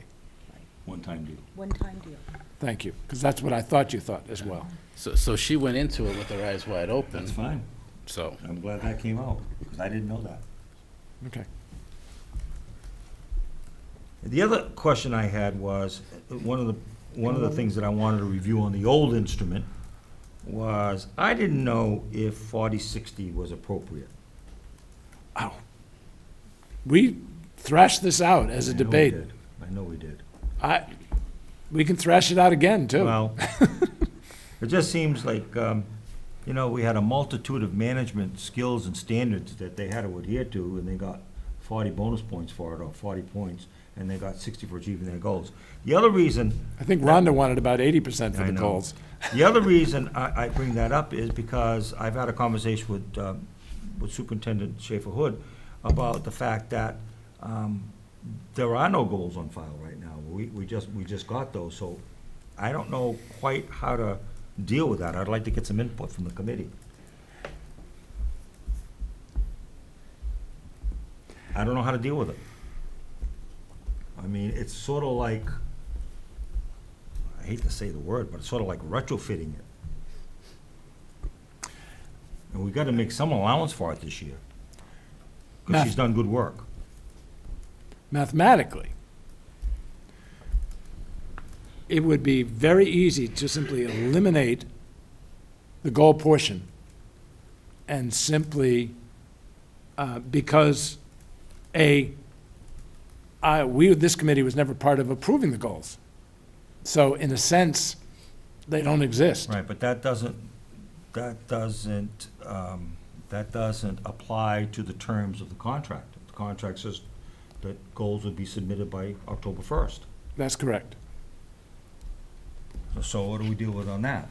One-time deal. One-time deal. Thank you, because that's what I thought you thought as well. So she went into it with her eyes wide open, That's fine. so. I'm glad that came out, because I didn't know that. Okay. The other question I had was, one of the things that I wanted to review on the old instrument was, I didn't know if 40-60 was appropriate. Ow. We thrashed this out as a I know we debate. did. I know we did. We can thrash it out again, too. Well, it just seems like, we had a multitude of management skills and standards that they had to adhere to, and they got 40 bonus points for it, or 40 points, and they got 60 for achieving their goals. The other reason, I think Rhonda wanted about 80% for I the know. goals. the other reason I bring that up is because I've had a conversation with Superintendent Schaefer-Hood about the fact that there are no goals on file right now. We just got those, so I don't know quite how to deal with that. I'd like to get some input from the committee. I don't know how to deal with it. I mean, it's sort of like, I hate to say the word, but it's sort of like retrofitting it. And we gotta make some allowance for it this year. Because she's done good work. Mathematically, it would be very easy to simply eliminate the goal portion and simply, because this committee was never part of approving the goals. So in a sense, they don't exist. Right, but that that doesn't apply to the terms of the contract. The contract says that goals would be submitted by October 1st. That's correct. So what do we deal with on that?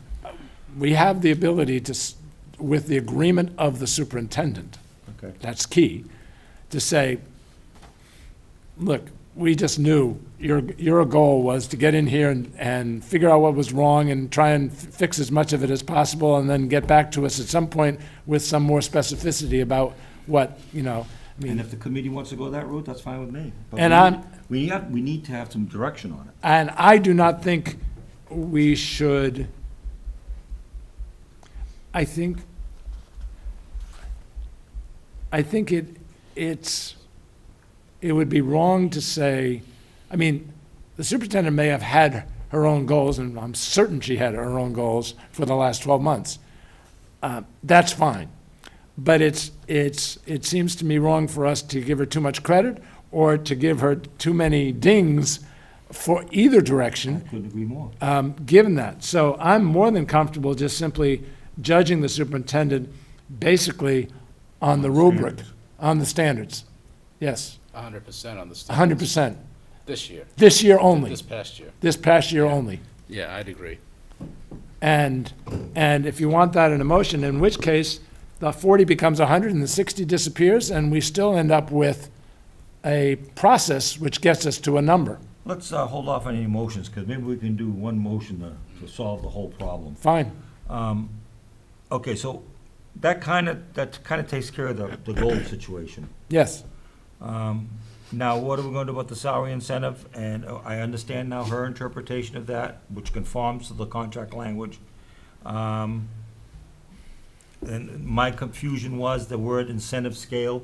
We have the ability to, with the agreement of the superintendent, Okay. that's key, to say, look, we just knew your goal was to get in here and figure out what was wrong and try and fix as much of it as possible, and then get back to us at some point with some more specificity about what, I And mean, if the committee wants to go that route, that's fine with me. But And we need to have some direction on it. and I do not think we should, I think it would be wrong to say, I mean, the superintendent may have had her own goals, and I'm certain she had her own goals for the last 12 months. That's fine. But it seems to me wrong for us to give her too much credit or to give her too many dings for either direction, I couldn't agree more. given that. So I'm more than comfortable just simply judging the superintendent basically on the rubric, Standards. on the standards. Yes, 100% on the standards. 100%. This year, This year only, this past year. this past year only. Yeah, I'd agree. And if you want that in a motion, in which case, the 40 becomes 100 and the 60 disappears, and we still end up with a process which gets us to a number. Let's hold off on any motions, because maybe we can do one motion to solve the whole problem. Fine. Okay, so that kind of takes care of the goal situation. Yes. Now, what are we going to do about the salary incentive? And I understand now her interpretation of that, which conforms to the contract language. And my confusion was the word incentive scale.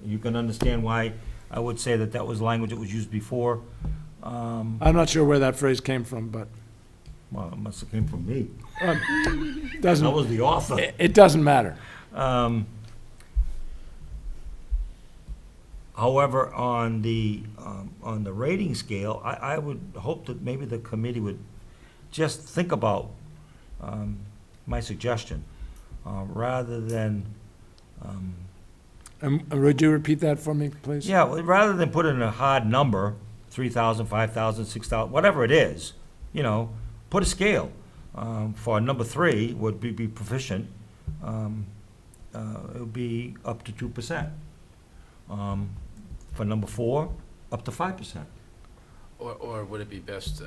You can understand why I would say that that was language that was used before. I'm not sure where that phrase came from, but Well, it must have came from me. I doesn't, was the author. it doesn't matter. However, on the rating scale, I would hope that maybe the committee would just think about my suggestion, rather than, Would you repeat that for me, please? yeah, well, rather than put in a hard number, 3,000, 5,000, 6,000, whatever it is, put a scale. For number 3 would be proficient, it would be up to 2%. For number 4, up to 5%. Or would it be best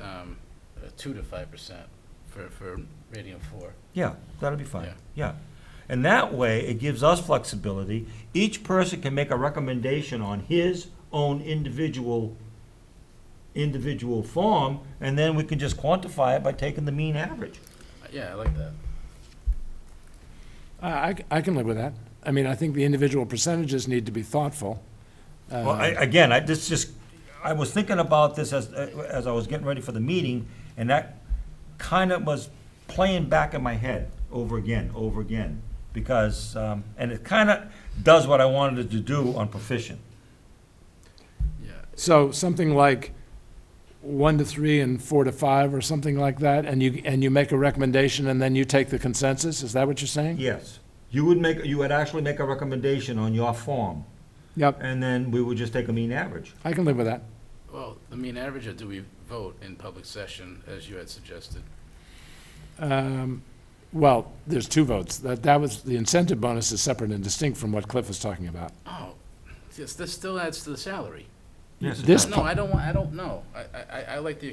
2 to 5% for rating of 4? Yeah, that'll be fine, Yeah. yeah. And that way, it gives us flexibility. Each person can make a recommendation on his own individual form, and then we can just quantify it by taking the mean average. Yeah, I like that. I can live with that. I mean, I think the individual percentages need to be thoughtful. Well, I was thinking about this as I was getting ready for the meeting, and that kind of was playing back in my head over again, because, and it kind of does what I wanted it to do on proficient. Yeah. So something like 1 to 3 and 4 to 5 or something like that, and you make a recommendation and then you take the consensus? Is that what you're saying? Yes. You would actually make a recommendation on your form, Yep, and then we would just take a mean average. I can live with that. Well, the mean average, or do we vote in public session, as you had suggested? Well, there's 2 votes. That was, the incentive bonus is separate and distinct from what Cliff was talking about. Oh, yes, this still adds to the salary. Yes, it This does. No, I don't know. I like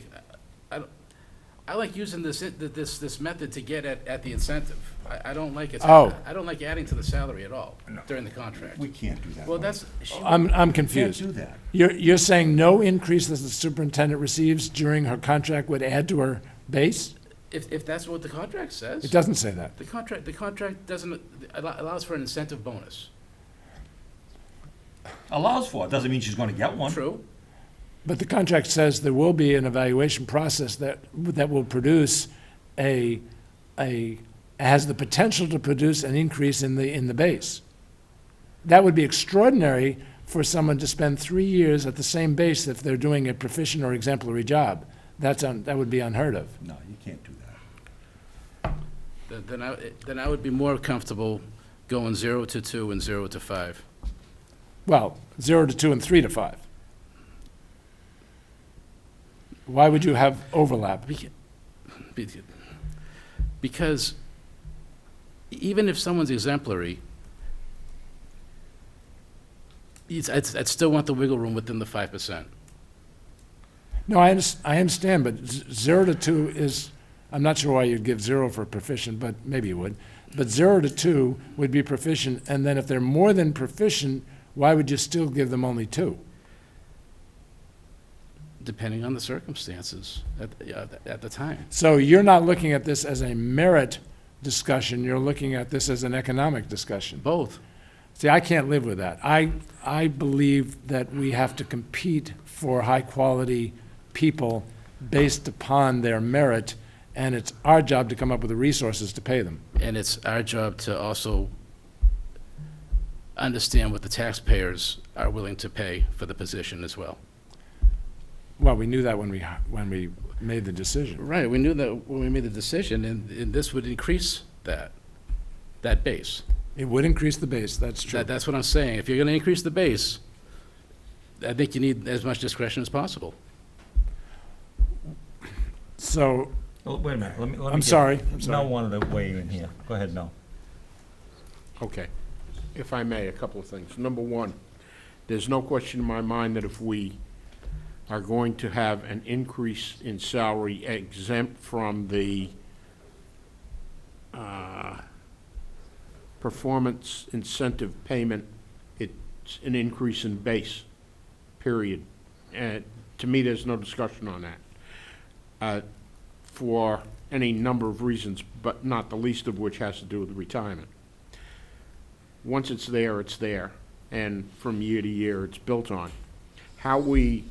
I like using this method to get at the incentive. I don't like it. Oh. I don't like adding to the salary at all No. during the contract. We can't do that. Well, Mike. that's, I'm We can't confused. do that. You're saying no increase that the superintendent receives during her contract would add to her base? if that's what the contract says. It doesn't say that. The contract doesn't, allows for an incentive bonus. Allows for it, doesn't mean she's gonna get one. True. But the contract says there will be an evaluation process that will produce has the potential to produce an increase in the base. That would be extraordinary for someone to spend 3 years at the same base if they're doing a proficient or exemplary job. That would be unheard of. No, you can't do that. Then I would be more comfortable going 0 to 2 and 0 to 5. Well, 0 to 2 and 3 to 5. Why would you have overlap? Because even if someone's exemplary, I'd still want the wiggle room within the 5%. No, I understand, but 0 to 2 is, I'm not sure why you'd give 0 for proficient, but maybe you would. But 0 to 2 would be proficient, and then if they're more than proficient, why would you still give them only 2? Depending on the circumstances at the time. So you're not looking at this as a merit discussion, you're looking at this as an economic discussion. Both. See, I can't live with that. I believe that we have to compete for high-quality people based upon their merit, and it's our job to come up with the resources to pay them. And it's our job to also understand what the taxpayers are willing to pay for the position as well. Well, we knew that when we made the decision. Right, we knew that when we made the decision, and this would increase that base. It would increase the base, that's true. That's what I'm saying. If you're gonna increase the base, I think you need as much discretion as possible. So, Oh, wait a minute, let me I'm sorry. Mel wanted to weigh in here. Go ahead, Mel. Okay. If I may, a couple of things. Number one, there's no question in my mind that if we are going to have an increase in salary exempt from the performance incentive payment, it's an increase in base, period. And to me, there's no discussion on that. For any number of reasons, but not the least of which has to do with retirement. Once it's there, and from year to year, it's built on. How we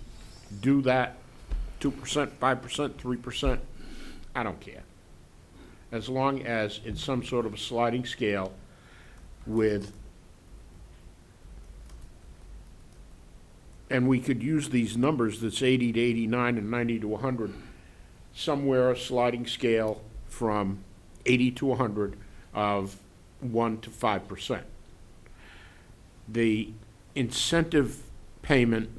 do that, 2%, 5%, 3%, I don't care. As long as it's some sort of a sliding scale with, and we could use these numbers that's 80 to 89 and 90 to 100, somewhere a sliding scale from 80 to 100 of 1 to 5%. The incentive payment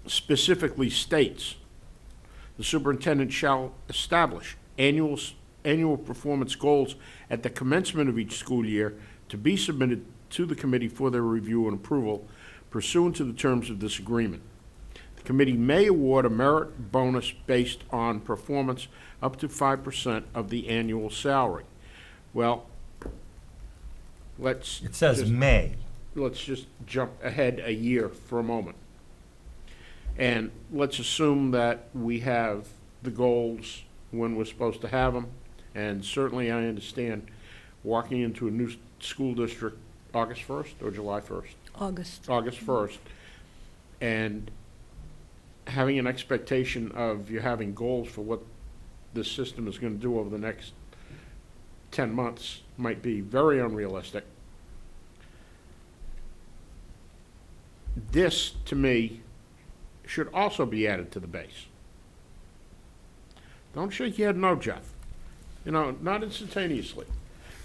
specifically states, the superintendent shall establish annual performance goals at the commencement of each school year to be submitted to the committee for their review and approval pursuant to the terms of this agreement. The committee may award a merit bonus based on performance up to 5% of the annual salary. Well, let's It says just- may. let's just jump ahead a year for a moment. And let's assume that we have the goals when we're supposed to have them. And certainly I understand walking into a new school district August 1st or July 1st? August. August 1st. And having an expectation of you having goals for what this system is going to do over the next 10 months might be very unrealistic. This, to me, should also be added to the base. Don't shake your head no, Jeff. You know, not instantaneously.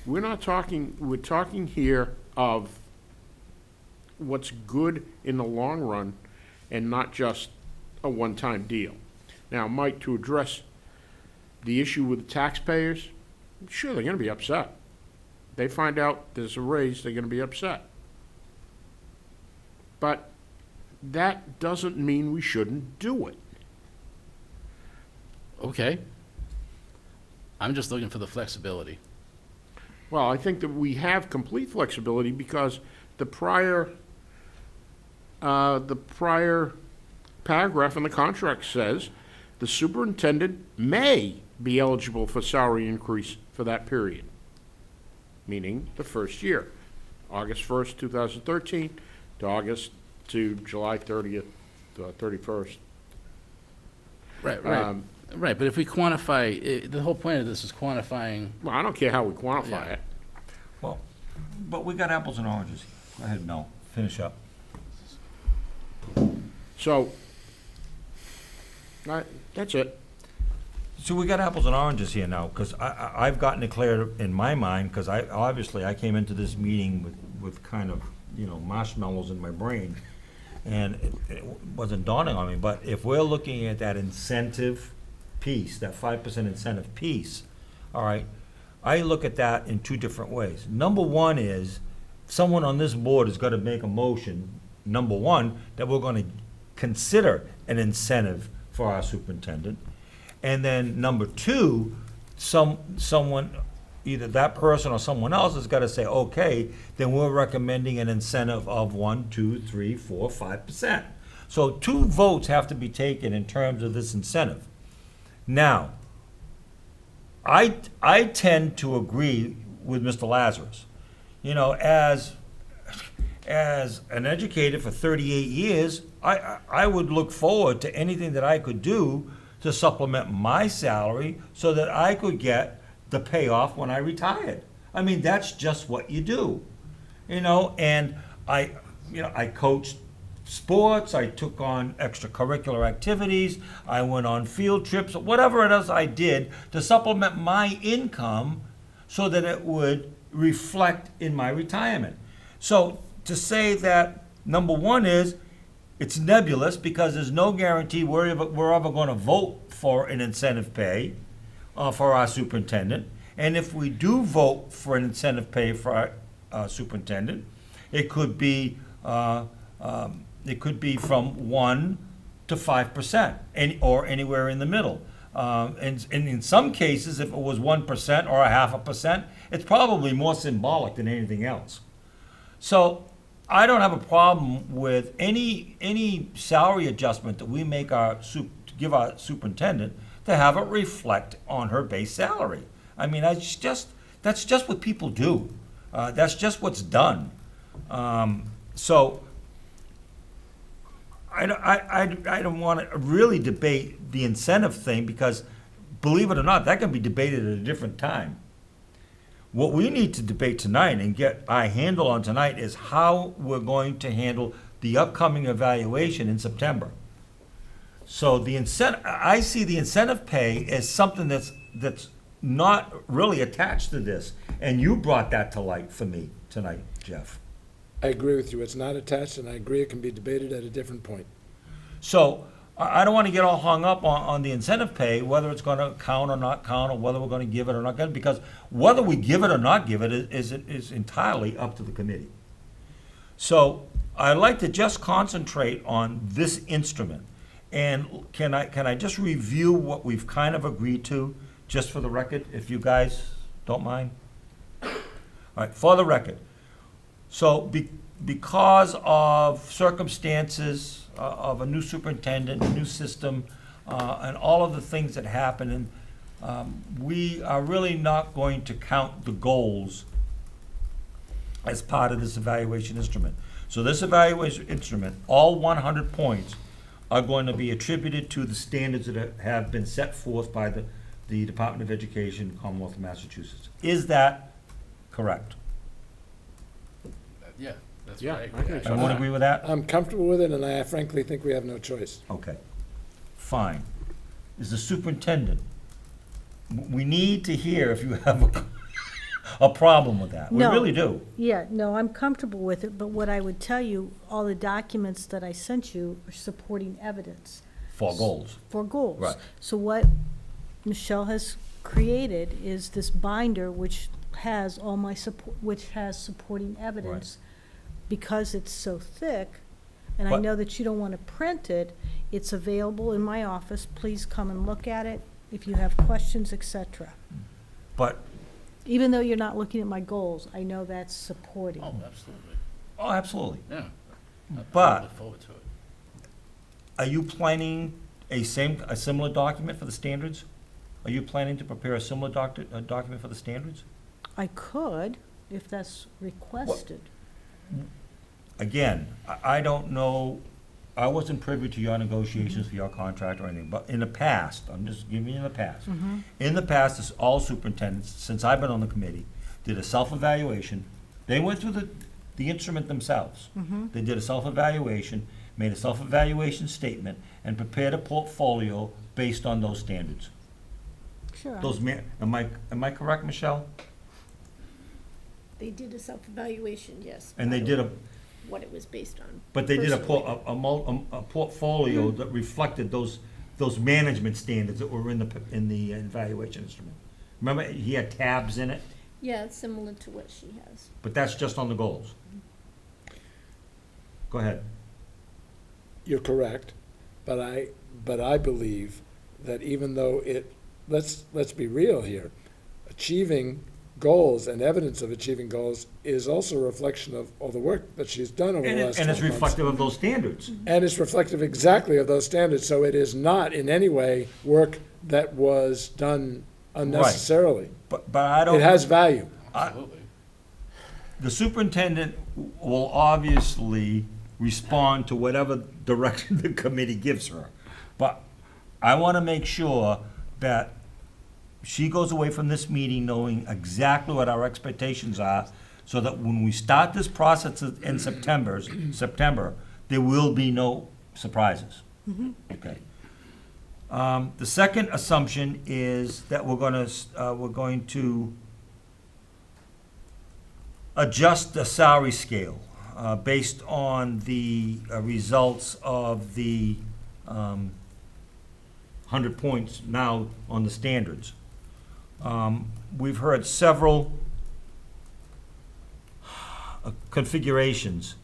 We're talking here of what's good in the long run and not just a one-time deal. Now, Mike, to address the issue with the taxpayers, sure, they're gonna be upset. They find out there's a raise, they're gonna be upset. But that doesn't mean we shouldn't do it. Okay. I'm just looking for the flexibility. Well, I think that we have complete flexibility because the prior paragraph in the contract says the superintendent may be eligible for salary increase for that period, meaning the first year, August 1st, 2013 to July 30th, 31st. Right, right, but if we quantify, the whole point of this is quantifying. Well, I don't care how we quantify Yeah. it. Well, but we got apples and oranges. Go ahead, Mel, finish up. So, that's it. So we got apples and oranges here now, because I've gotten it clear in my mind, because I came into this meeting with kind of, marshmallows in my brain, and it wasn't dawning on me, but if we're looking at that incentive piece, that 5% incentive piece, all right, I look at that in two different ways. Number one is, someone on this board has got to make a motion, number one, that we're going to consider an incentive for our superintendent. And then number two, someone, either that person or someone else has got to say, okay, then we're recommending an incentive of 1, 2, 3, 4, 5%. So 2 votes have to be taken in terms of this incentive. Now, I tend to agree with Mr. Lazarus. As an educator for 38 years, I would look forward to anything that I could do to supplement my salary so that I could get the payoff when I retired. I mean, that's just what you do, and I coached sports, I took on extracurricular activities, I went on field trips, whatever it is I did to supplement my income so that it would reflect in my retirement. So to say that, number one is, it's nebulous because there's no guarantee we're ever going to vote for an incentive pay for our superintendent. And if we do vote for an incentive pay for our superintendent, it could be from 1 to 5%, or anywhere in the middle. And in some cases, if it was 1% or 0.5%, it's probably more symbolic than anything else. So I don't have a problem with any salary adjustment that we make to give our superintendent to have it reflect on her base salary. I mean, that's just what people do. That's just what's done. So I don't want to really debate the incentive thing because, believe it or not, that can be debated at a different time. What we need to debate tonight and get a handle on tonight is how we're going to handle the upcoming evaluation in September. So I see the incentive pay as something that's not really attached to this. And you brought that to light for me tonight, Jeff. I agree with you. It's not attached, and I agree it can be debated at a different point. So I don't want to get all hung up on the incentive pay, whether it's going to count or not count, or whether we're going to give it or not give it, because whether we give it or not give it is entirely up to the committee. So I'd like to just concentrate on this instrument. And can I just review what we've kind of agreed to, just for the record, if you guys don't mind? All right, for the record. So because of circumstances of a new superintendent, a new system, and all of the things that happen, and we are really not going to count the goals as part of this evaluation instrument. So this evaluation instrument, all 100 points, are going to be attributed to the standards that have been set forth by the Department of Education, Commonwealth of Massachusetts. Is that correct? Yeah, that's Yeah, what I I agree. think so. Everyone agree with that? I'm comfortable with it, and I frankly think we have no choice. Okay, fine. Is the superintendent, we need to hear if you have a problem with that. We No. really do. Yeah, no, I'm comfortable with it, but what I would tell you, all the documents that I sent you are supporting evidence For goals. for goals. Right. So what Michelle has created is this binder which has all my support, which has supporting evidence. Because it's so thick, and I But- know that you don't want to print it, it's available in my office. Please come and look at it if you have questions, et cetera. But, Even though you're not looking at my goals, I know that's supporting. Oh, absolutely. oh, absolutely. Yeah. But- I look forward to it. Are you planning a similar document for the standards? Are you planning to prepare a similar document for the standards? I could, if that's requested. Again, I don't know, I wasn't privy to your negotiations for your contract or anything, but in the past, I'm just giving you the past. In the past, it's all superintendents, since I've been on the committee, did a self-evaluation. They went through the instrument themselves. They did a self-evaluation, made a self-evaluation statement, and prepared a portfolio based on those standards. Sure. Those am I correct, Michelle? They did a self-evaluation, yes. And they did what it was based on. but they did personally. a portfolio that reflected those management standards that were in the evaluation instrument. Remember, he had tabs in it, Yeah, it's similar to what she has. but that's just on the goals. Go ahead. You're correct, but I believe that even though let's be real here, achieving goals and evidence of achieving goals is also a reflection of all the work that she's done over the last 12 months. And it's reflective of those standards. And it's reflective exactly of those standards, so it is not in any way work that was done unnecessarily. But I don't. It has value. Absolutely. The superintendent will obviously respond to whatever direction the committee gives her. But I want to make sure that she goes away from this meeting knowing exactly what our expectations are, so that when we start this process in September, there will be no surprises. Okay. The second assumption is that we're going to adjust the salary scale based on the results of the 100 points now on the standards. We've heard several configurations.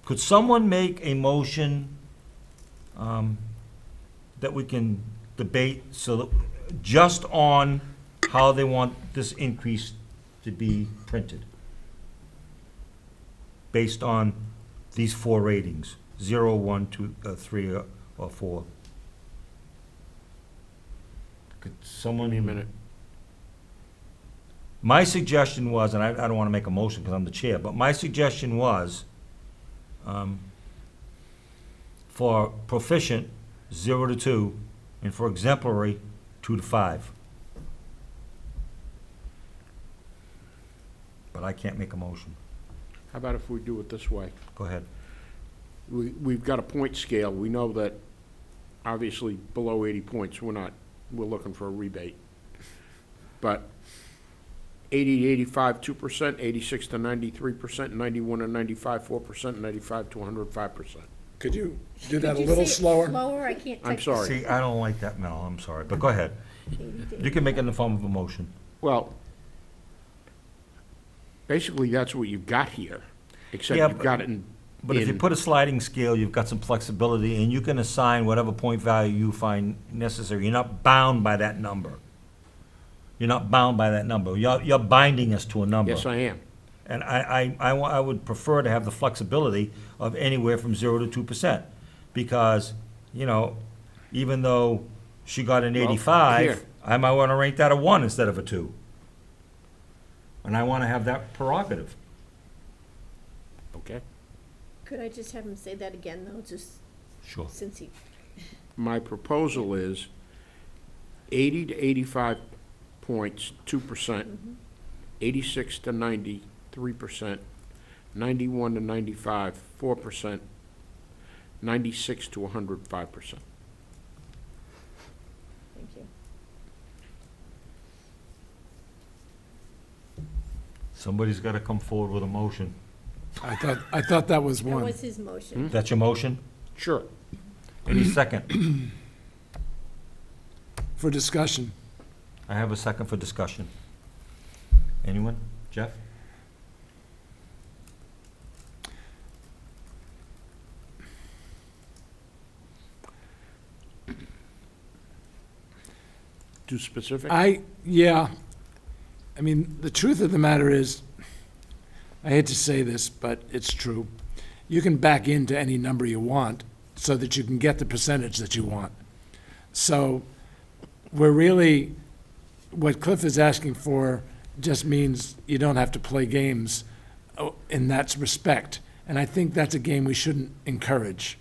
Could someone make a motion that we can debate, so that, just on how they want this increase to be printed? Based on these 4 ratings, 0, 1, 2, 3, or 4. Could someone? Give me a minute. My suggestion was, and I don't want to make a motion because I'm the chair, but my suggestion was, for proficient, 0 to 2, and for exemplary, 2 to 5. But I can't make a motion. How about if we do it this way? Go ahead. We've got a point scale. We know that obviously below 80 points, we're looking for a rebate. But 80 to 85, 2%, 86 to 93%, 91 to 95, 4%, 95 to 105%. Could you do that a Could you little say it slower? Slower, I can't I'm type. sorry. See, I don't like that, Mel, I'm sorry, but go ahead. You can make it in the form of a motion. Well, basically, that's what you've got here, except Yeah, you've but- got it in. But if you put a sliding scale, you've got some flexibility, and you can assign whatever point value you find necessary. You're not bound by that number. You're not bound by that number. You're binding us to a number. Yes, I am. And I would prefer to have the flexibility of anywhere from 0 to 2%. Because, even though she got an Well, 85, here. I might want to rank that a 1 instead of a 2. And I want to have that prerogative. Okay. Could I just have him say that again, though, just Sure. since he, My proposal is 80 to 85 points, 2%, 86 to 90, 3%, 91 to 95, 4%, 96 to 105%. thank you. Somebody's got to come forward with a motion. I thought that was That one. was his motion. That's your motion? Sure. Any second? For discussion. I have a second for discussion. Anyone? Jeff? Too specific? Yeah. I mean, the truth of the matter is, I hate to say this, but it's true. You can back into any number you want so that you can get the percentage that you want. So we're really, what Cliff is asking for just means you don't have to play games in that respect. And I think that's a game we shouldn't encourage.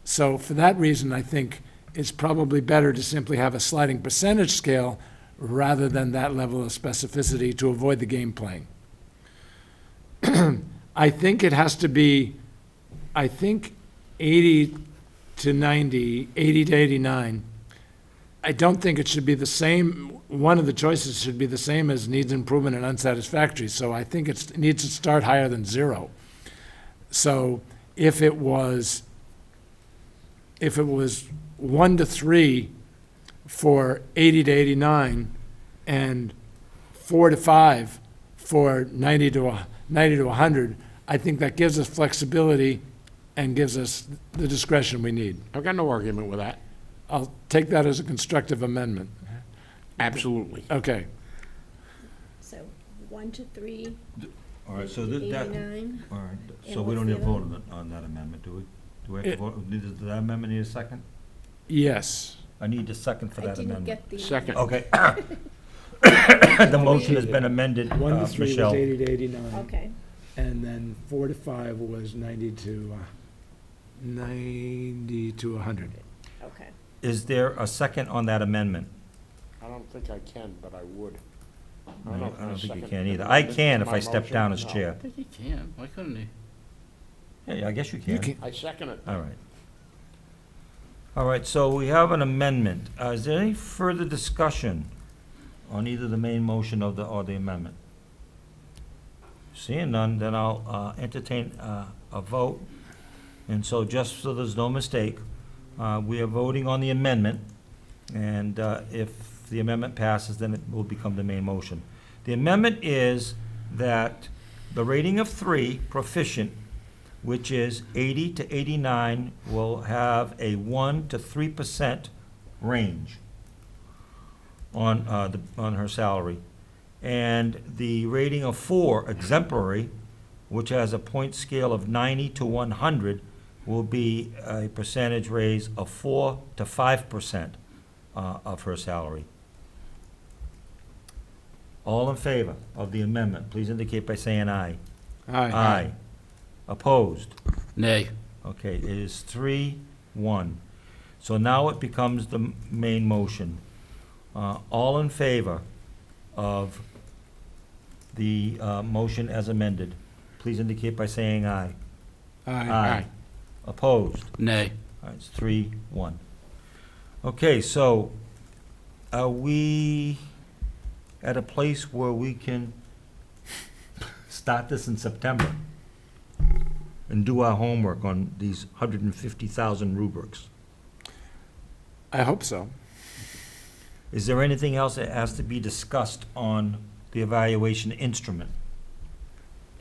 So for that reason, I think it's probably better to simply have a sliding percentage scale rather than that level of specificity to avoid the game playing. I think it has to be, 80 to 90, 80 to 89 I don't think it should be the same, one of the choices should be the same as needs improvement and unsatisfactory, so I think it needs to start higher than 0. So if it was 1 to 3 for 80 to 89, and 4 to 5 for 90 to 100, I think that gives us flexibility and gives us the discretion we need. I've got no argument with that. I'll take that as a constructive amendment. Absolutely. Okay. So 1 to 3, All right, so that, 89. all right, And so we what's don't the need to other vote on that amendment, do we? Do we have to vote, does that amendment need a second? Yes. I need a second for I that didn't amendment. get the. Second. Okay. The motion has been amended, 1 to 3 was Michelle. 80 to 89. Okay, And then 4 to 5 was 90 to 100. okay. Is there a second on that amendment? I don't think I can, but I would. I know don't if I think you second can the either. I amendment can to if my I step motion. down as No. chair. I think he can. Why couldn't he? Yeah, I guess you You can. can, I second it. All right. All right, so we have an amendment. Is there any further discussion on either the main motion or the amendment? Seeing none, then I'll entertain a vote. And so just so there's no mistake, we are voting on the amendment, and if the amendment passes, then it will become the main motion. The amendment is that the rating of 3, proficient, which is 80 to 89, will have a 1 to 3% range on her salary. And the rating of 4, exemplary, which has a point scale of 90 to 100, will be a percentage raise of 4 to 5% of her salary. All in favor of the amendment, please indicate by saying aye. Aye. Opposed? Nay. Okay, it is 3-1. So now it becomes the main motion. All in favor of the motion as amended, please indicate by saying aye. Aye. Opposed? Nay. All right, it's 3-1. Okay, so are we at a place where we can start this in September and do our homework on these 150,000 rubrics? I hope so. Is there anything else that has to be discussed on the evaluation instrument?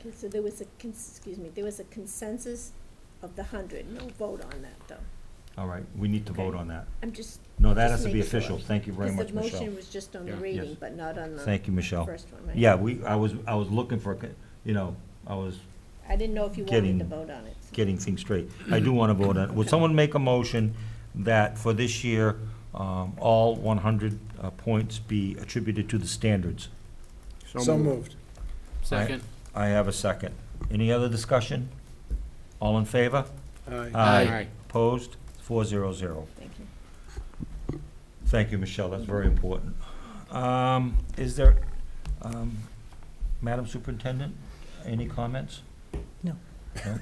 Okay, so there was there was a consensus of the 100, no vote on that, though. All right, we need to vote Okay. on that. I'm just. No, that just has to be making sure. official. Thank you very much, Because the Michelle. motion was just on the Yeah. reading, Yes. but not on the Thank you, Michelle. first one, right? Yeah, I was looking for, I was I didn't know if you wanted Getting- to vote on it. so. getting things straight. I do want to vote on it. Would someone make a motion that for this year, all 100 points be attributed to the standards? So moved. Second. I have a second. Any other discussion? All in favor? Aye. Aye. Opposed? 400. Thank you. Thank you, Michelle, that's very important. Is there, Madam Superintendent, any comments? No. No?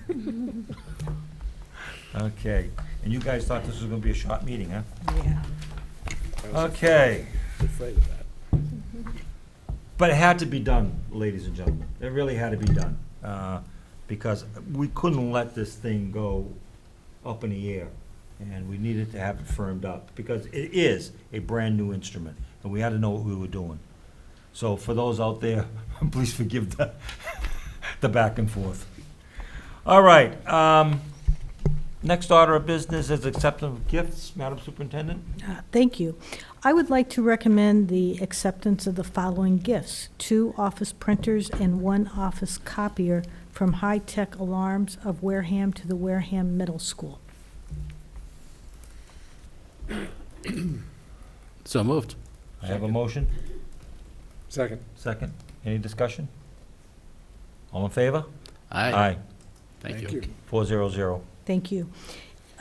Okay, and you guys thought this was gonna be a short meeting, huh? Yeah. Okay, Afraid of that. but it had to be done, ladies and gentlemen. It really had to be done, because we couldn't let this thing go up in the air, and we needed to have it firmed up, because it is a brand-new instrument, and we had to know what we were doing. So for those out there, please forgive the back and forth. All right, next order of business is acceptance of gifts, Madam Superintendent. Thank you. I would like to recommend the acceptance of the following gifts: 2 office printers and 1 office copier from High Tech Alarms of Wareham to the Wareham Middle School. So moved. I have a motion, Second. second. Any discussion? All in favor? Aye. Thank you. 400. Thank you.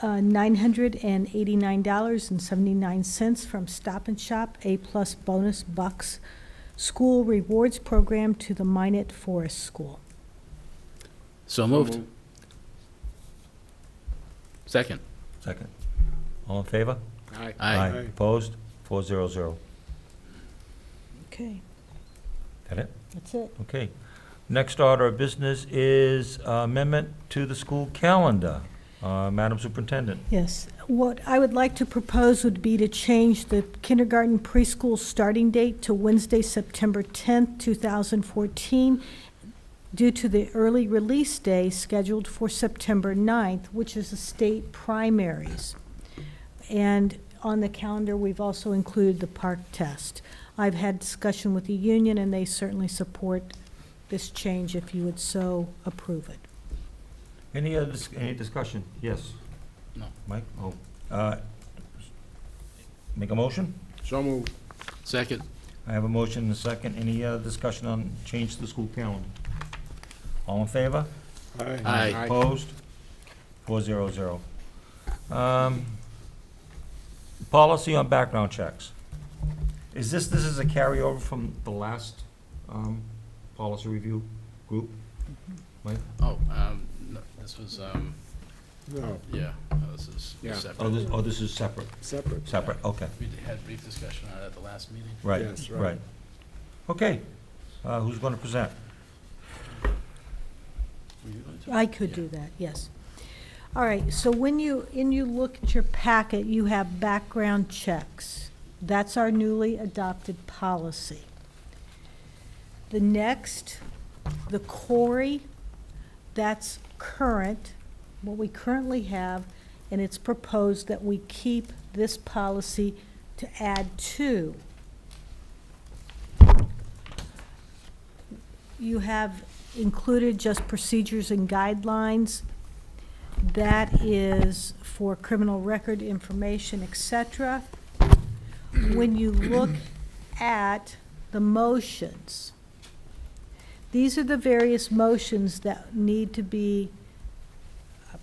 $989.79 from Stop and Shop A+ Bonus Bucks School Rewards Program to the Minot Forest School. So moved. Second. Second. All in favor? Aye. Aye. Opposed? 400. Okay, That it? that's it. Okay. Next order of business is amendment to the school calendar. Madam Superintendent. Yes. What I would like to propose would be to change the kindergarten preschool starting date to Wednesday, September 10th, 2014, due to the early release day scheduled for September 9th, which is the state primaries. And on the calendar, we've also included the park test. I've had discussion with the union, and they certainly support this change if you would so approve it. Any other, any discussion? Yes. No. Mike? Oh. Make a motion? So moved. Second. I have a motion and a second. Any discussion on change to the school calendar? All in favor? Aye. Opposed? 400. Policy on background checks. This is a carryover from the last policy review group? Mike? Oh, no, this was, No, yeah, this is Yeah. separate. This is separate. Separate. Separate, okay. We had a brief discussion on it at the last meeting. Right, Yes, right. right. Okay, who's going to present? Were you going to? I could do that, yes. All right, so when you look at your packet, you have background checks. That's our newly adopted policy. The next, the Corey, that's current, what we currently have, and it's proposed that we keep this policy to add to. You have included just procedures and guidelines. That is for criminal record information, et cetera. When you look at the motions, these are the various motions that need to be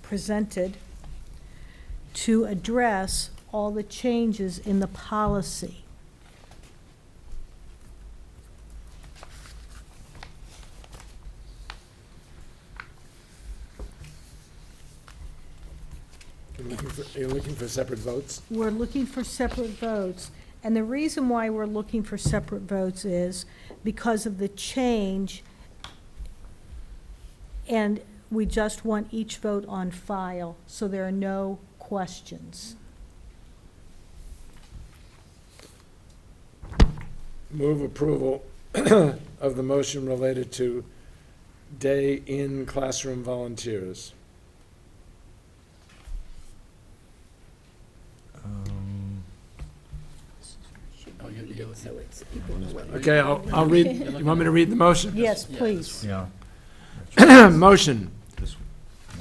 presented to address all the changes in the policy. You're looking for separate votes? We're looking for separate votes, and the reason why we're looking for separate votes is because of the change, and we just want each vote on file, so there are no questions. Move approval of the motion related to day-in classroom volunteers. Oh, you're So it's, people know what. Okay, I'll read, you want me to read the motion? Yes, Yeah, please. Yeah. Motion, This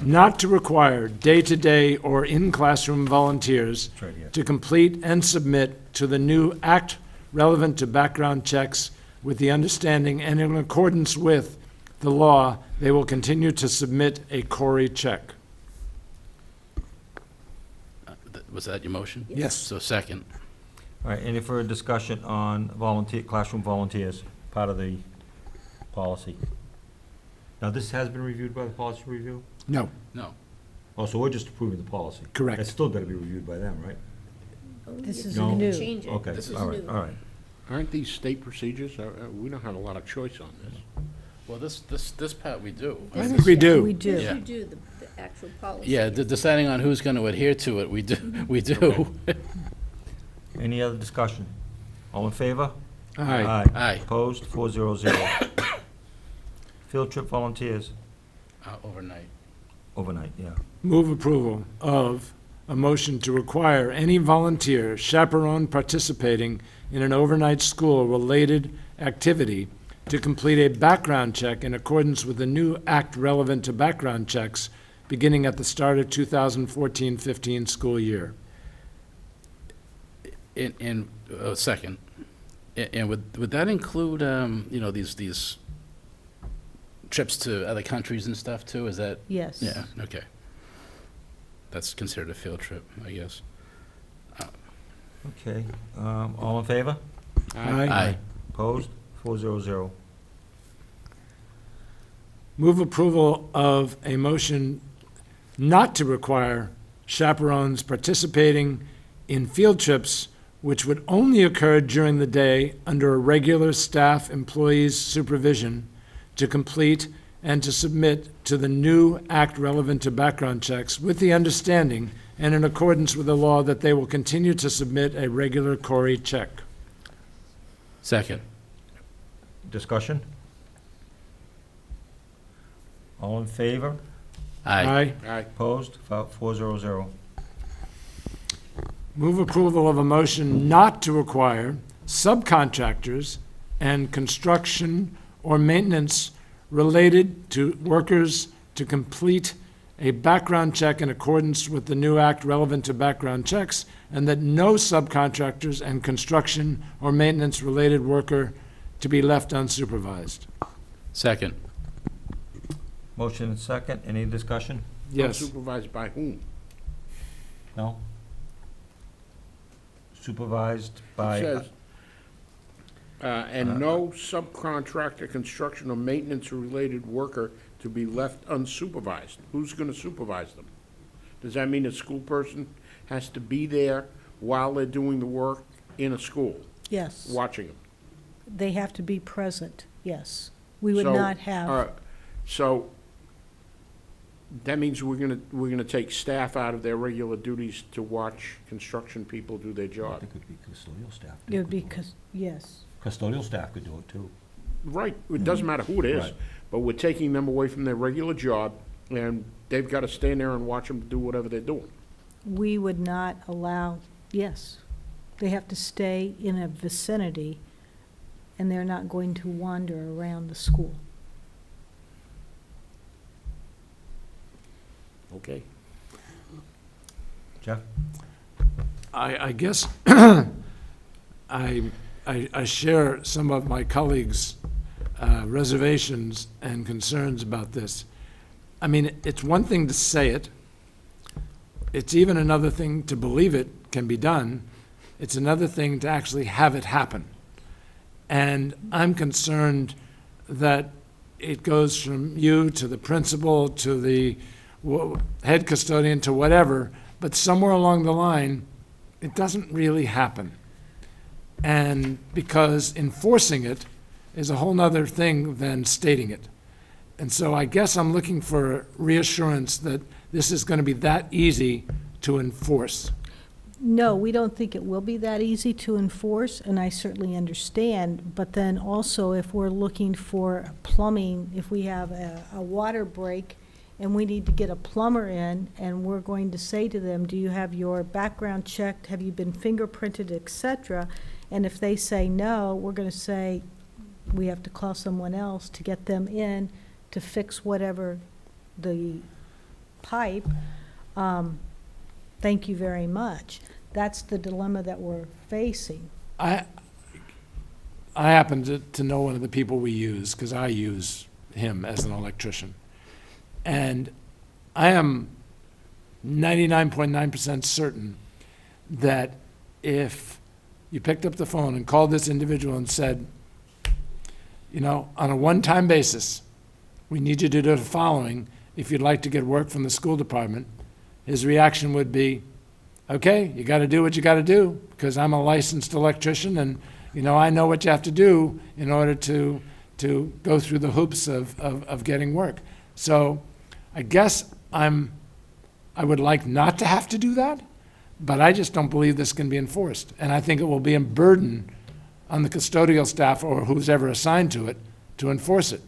not to require day-to-day or in-classroom volunteers it's right here. to complete and submit to the new act relevant to background checks with the understanding and in accordance with the law, they will continue to submit a Corey check. Was that your motion? Yes. So second. All right, any further discussion on classroom volunteers, part of the policy? Now, this has been reviewed by the policy review? No, No. Oh, so we're just approving the policy? Correct. It's still got to be reviewed by them, right? This is No. new. Change it. Okay, This is all right, new. all right. Aren't these state procedures? We don't have a lot of choice on this. Well, this part we do. I think we do. We do. Yeah. You do the actual policy. Yeah, deciding on who's going to adhere to it, we do. Any other discussion? All in favor? Aye. Aye. Opposed? 400. Field trip volunteers, Overnight. overnight, yeah. Move approval of a motion to require any volunteer chaperone participating in an overnight school-related activity to complete a background check in accordance with the new act relevant to background checks beginning at the start of 2014-15 school year. In second. And would that include, these trips to other countries and stuff too? Is that? Yes. Yeah, okay. That's considered a field trip, I guess. Okay, all in favor? Aye. Opposed? 400. Move approval of a motion not to require chaperones participating in field trips which would only occur during the day under a regular staff employee's supervision, to complete and to submit to the new act relevant to background checks with the understanding and in accordance with the law that they will continue to submit a regular Corey check. Second. Discussion? All in favor? Aye. Aye. Opposed? 400. Move approval of a motion not to require subcontractors and construction or maintenance related to workers to complete a background check in accordance with the new act relevant to background checks, and that no subcontractors and construction or maintenance related worker to be left unsupervised. Second. Motion and second. Any discussion? Yes. Supervised by whom? No? Supervised It by, says, and no subcontractor, construction, or maintenance-related worker to be left unsupervised. Who's gonna supervise them? Does that mean a school person has to be there while they're doing the work in a school, Yes, watching them? they have to be present, yes. We would So, not have, So, that means we're gonna take staff out of their regular duties to watch construction people do their I job. think it could be custodial staff. it would be, yes. Custodial staff could do it too. Right, it doesn't matter who it is, Right. but we're taking them away from their regular job, and they've gotta stand there and watch them do whatever they're doing. We would not allow, yes. They have to stay in a vicinity, and they're not going to wander around the school. Okay. Jeff? I guess I share some of my colleagues' reservations and concerns about this. I mean, it's one thing to say it. It's even another thing to believe it can be done. It's another thing to actually have it happen. And I'm concerned that it goes from you to the principal to the head custodian to whatever, but somewhere along the line, it doesn't really happen. And because enforcing it is a whole nother thing than stating it. And so I guess I'm looking for reassurance that this is going to be that easy to enforce. No, we don't think it will be that easy to enforce, and I certainly understand. But then also, if we're looking for plumbing, if we have a water break and we need to get a plumber in, and we're going to say to them, do you have your background checked? Have you been fingerprinted, et cetera? And if they say no, we're going to say, we have to call someone else to get them in to fix whatever the pipe. Thank you very much. That's the dilemma that we're facing. I happen to know one of the people we use, because I use him as an electrician. And I am 99.9% certain that if you picked up the phone and called this individual and said, you know, on a one-time basis, we need you to do the following if you'd like to get work from the school department, his reaction would be, okay, you got to do what you got to do, because I'm a licensed electrician, and, you know, I know what you have to do in order to go through the hoops of getting work. So I guess I would like not to have to do that, but I just don't believe this can be enforced. And I think it will be a burden on the custodial staff or who's ever assigned to it to enforce it.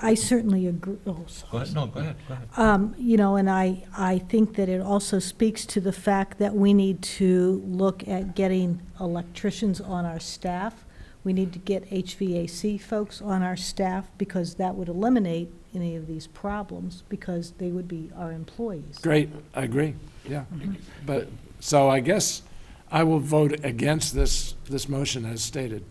I certainly agree, oh, Go sorry. ahead, no, go ahead. You know, and I think that it also speaks to the fact that we need to look at getting electricians on our staff. We need to get HVAC folks on our staff, because that would eliminate any of these problems, because they would be our employees. Great, I agree, yeah. But, so I guess I will vote against this motion as stated.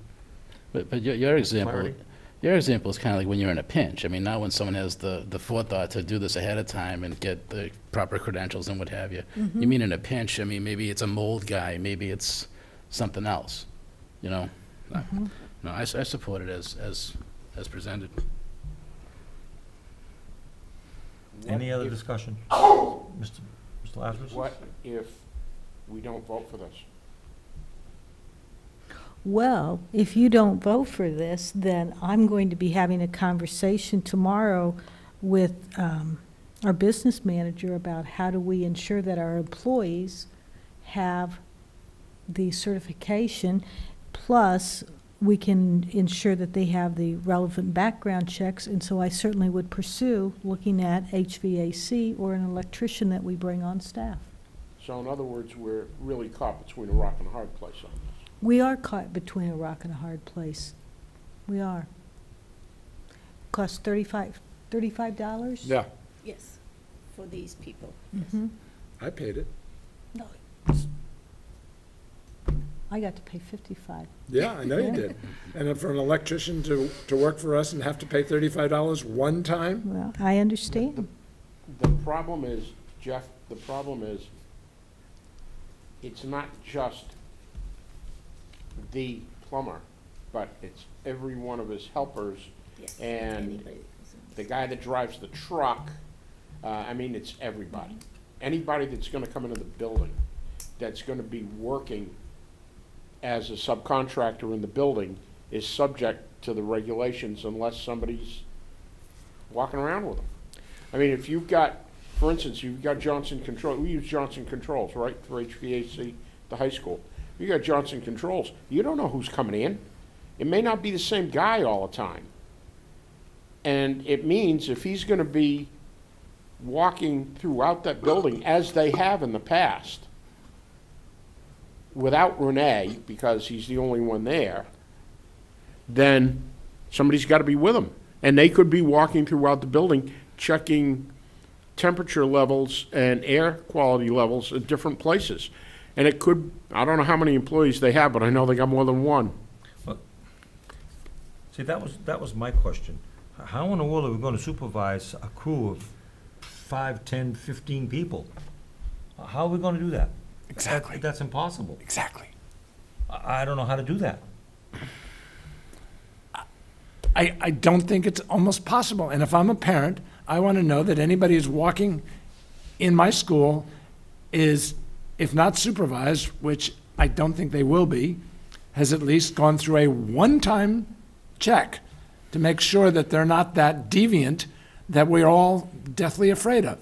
But your example, Clarity. your example is kind of like when you're in a pinch. I mean, not when someone has the forethought to do this ahead of time and get the proper credentials and what have you. You mean in a pinch, I mean, maybe it's a mold guy, maybe it's something else, you know? No, I support it as presented. Any other discussion? Mr. Lazarus? What if we don't vote for this? Well, if you don't vote for this, then I'm going to be having a conversation tomorrow with our business manager about how do we ensure that our employees have the certification, plus we can ensure that they have the relevant background checks, and so I certainly would pursue looking at HVAC or an electrician that we bring on staff. So in other words, we're really caught between a rock and a hard place on this. We are caught between a rock and a hard place. We are. Costs $35? Yeah, Yes, for these people. Mhm. I paid it. No. I got to pay 55. Yeah, I know you Yeah. did. And for an electrician to work for us and have to pay $35 one time? Well, I understand. The problem is, Jeff, the problem is, it's not just the plumber, but it's every one of his helpers, Yes. and Anybody who's- the guy that drives the truck. I mean, it's everybody. Anybody that's gonna come into the building, that's gonna be working as a subcontractor in the building is subject to the regulations unless somebody's walking around with them. I mean, if you've got, for instance, you've got Johnson Control, we use Johnson Controls, right, for HVAC, the high school. You got Johnson Controls, you don't know who's coming in. It may not be the same guy all the time. And it means if he's gonna be walking throughout that building, as they have in the past, without Renee, because he's the only one there, then somebody's gotta be with him. And they could be walking throughout the building, checking temperature levels and air quality levels at different places. And it could, I don't know how many employees they have, but I know they got more than one. See, that was my question. How in the world are we gonna supervise a crew of 5, 10, 15 people? How are we gonna do that? Exactly. That's impossible. Exactly. I don't know how to do that. I don't think it's almost possible. And if I'm a parent, I want to know that anybody who's walking in my school is, if not supervised, which I don't think they will be, has at least gone through a one-time check to make sure that they're not that deviant that we're all deathly afraid of.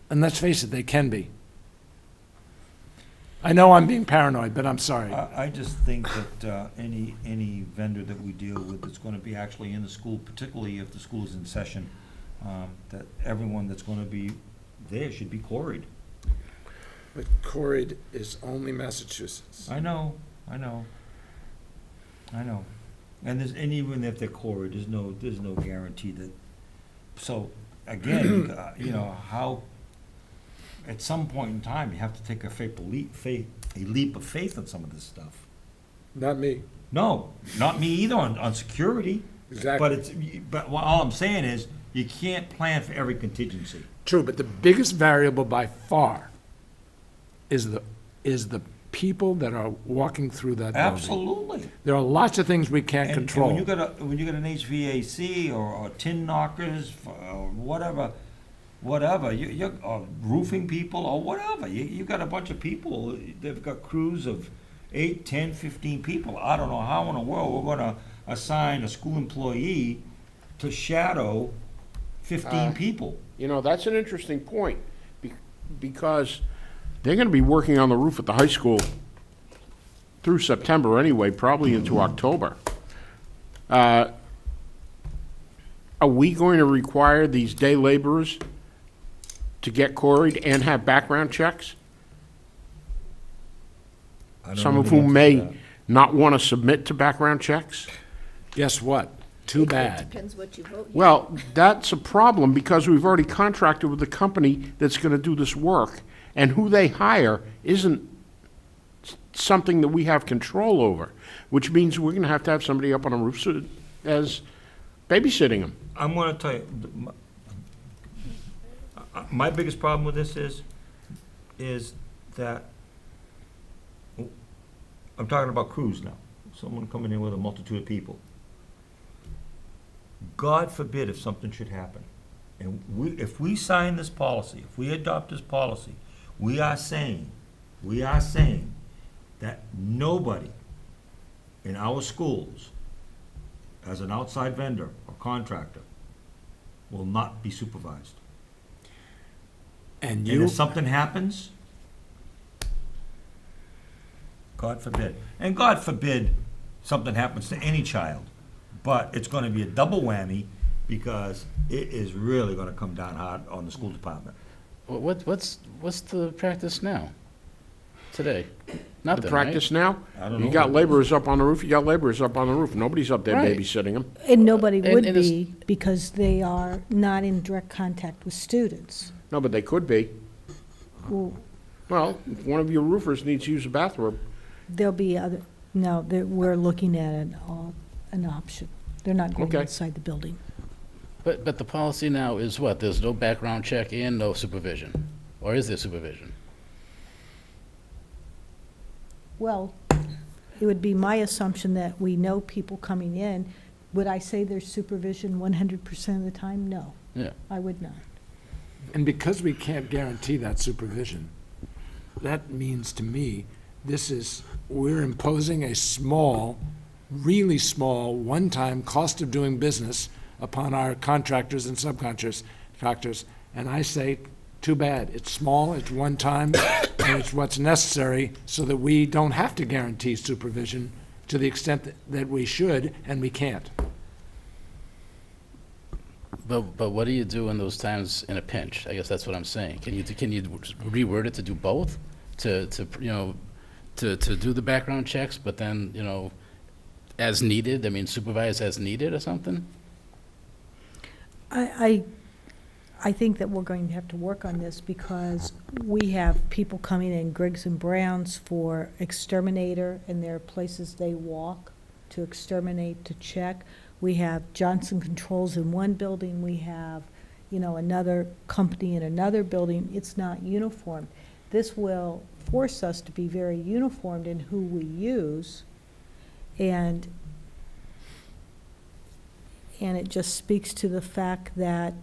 And let's face it, they can be. I know I'm being paranoid, but I'm sorry. I just think that any vendor that we deal with that's gonna be actually in the school, particularly if the school is in session, that everyone that's gonna be there should be quarried. But Corey is only Massachusetts. I know. And even if they're quarried, there's no guarantee that, so, again, you know, how, at some point in time, you have to take a leap of faith on some of this stuff. Not me. No, not me either on security. Exactly. But all I'm saying is, you can't plan for every contingency. True, but the biggest variable by far is the people that are walking through that building. Absolutely. There are lots of things we can't And control. when you got an HVAC or tin knockers or whatever, or roofing people or whatever, you got a bunch of people, they've got crews of 8, 10, 15 people. I don't know how in the world we're gonna assign a school employee to shadow 15 people. You know, that's an interesting point, because they're gonna be working on the roof at the high school through September anyway, probably into October. Are we going to require these day laborers to get quarried and have background checks? Some of whom may not want to submit to background checks? Guess what? Too bad. Depends what you vote. Well, that's a problem, because we've already contracted with the company that's gonna do this work, and who they hire isn't something that we have control over, which means we're gonna have to have somebody up on a roof as babysitting them. I'm gonna tell you, my biggest problem with this is that, I'm talking about crews now, someone coming in with a multitude of people. God forbid if something should happen, and if we sign this policy, if we adopt this policy, we are saying we are saying that nobody in our schools, as an outside vendor or contractor, will not be supervised. And And you, if something happens, God forbid, and God forbid something happens to any child, but it's gonna be a double whammy because it is really gonna come down hard on the school department. What's the practice now? Today? Nothing, The right? practice now? I don't You know. got laborers up on the roof, you got laborers up on the roof. Nobody's up there Right. babysitting them. And nobody And- would and it's- be, because they are not in direct contact with students. No, but they could be. Well, Well, if one of your roofers needs to use the bathroom, there'll be other, no, we're looking at an option. They're not going Okay. inside the building. But the policy now is what? There's no background check and no supervision? Or is there supervision? Well, it would be my assumption that we know people coming in. Would I say there's supervision 100% of the time? No, Yeah. I would not. and because we can't guarantee that supervision, that means to me, we're imposing a small, really small, one-time cost of doing business upon our contractors and subcontractors. And I say, too bad. It's small, it's one time, and it's what's necessary so that we don't have to guarantee supervision to the extent that we should, and we can't. But what do you do in those times in a pinch? I guess that's what I'm saying. Can you reword it to do both? To do the background checks, but then, as needed, I mean, supervise as needed or something? I think that we're going to have to work on this because we have people coming in, Griggs and Browns for exterminator, and there are places they walk to exterminate, to check. We have Johnson Controls in one building, we have, another company in another building. It's not uniform. This will force us to be very uniformed in who we use, and it just speaks to the fact that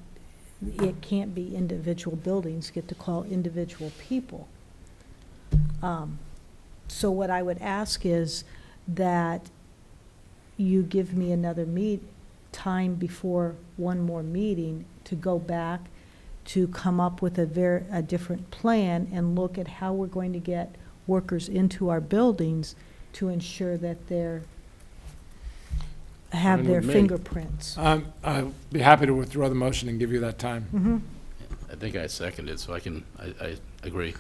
it can't be individual buildings get to call individual people. So what I would ask is that you give me another time before one more meeting to go back, to come up with a different plan and look at how we're going to get workers into our buildings to ensure that have Fine their with me. fingerprints. I'll be happy to withdraw the motion and give you that time. Mhm. I think I seconded, so I agree.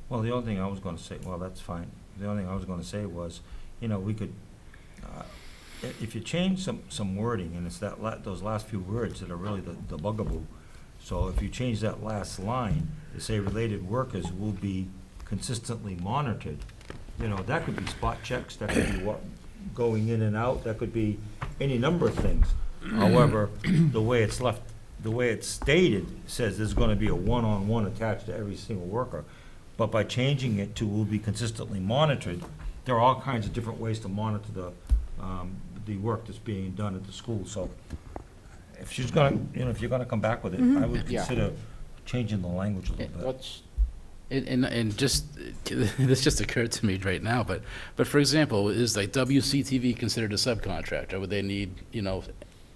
Well, the only thing I was gonna say, well, that's fine. The only thing I was gonna say was, we could, if you change some wording, and it's those last few words that are really the bugaboo. So if you change that last line to say related workers will be consistently monitored, that could be spot checks, that could be going in and out, that could be any number of things. However, the way it's stated says there's gonna be a one-on-one attached to every single worker. But by changing it to will be consistently monitored, there are all kinds of different ways to monitor the work that's being done at the school. So if she's gonna, if you're gonna come back with it, I would Yeah. consider changing the language a little bit. let's, And just, this just occurred to me right now, but for example, is like WCTV considered a subcontractor? Would they need,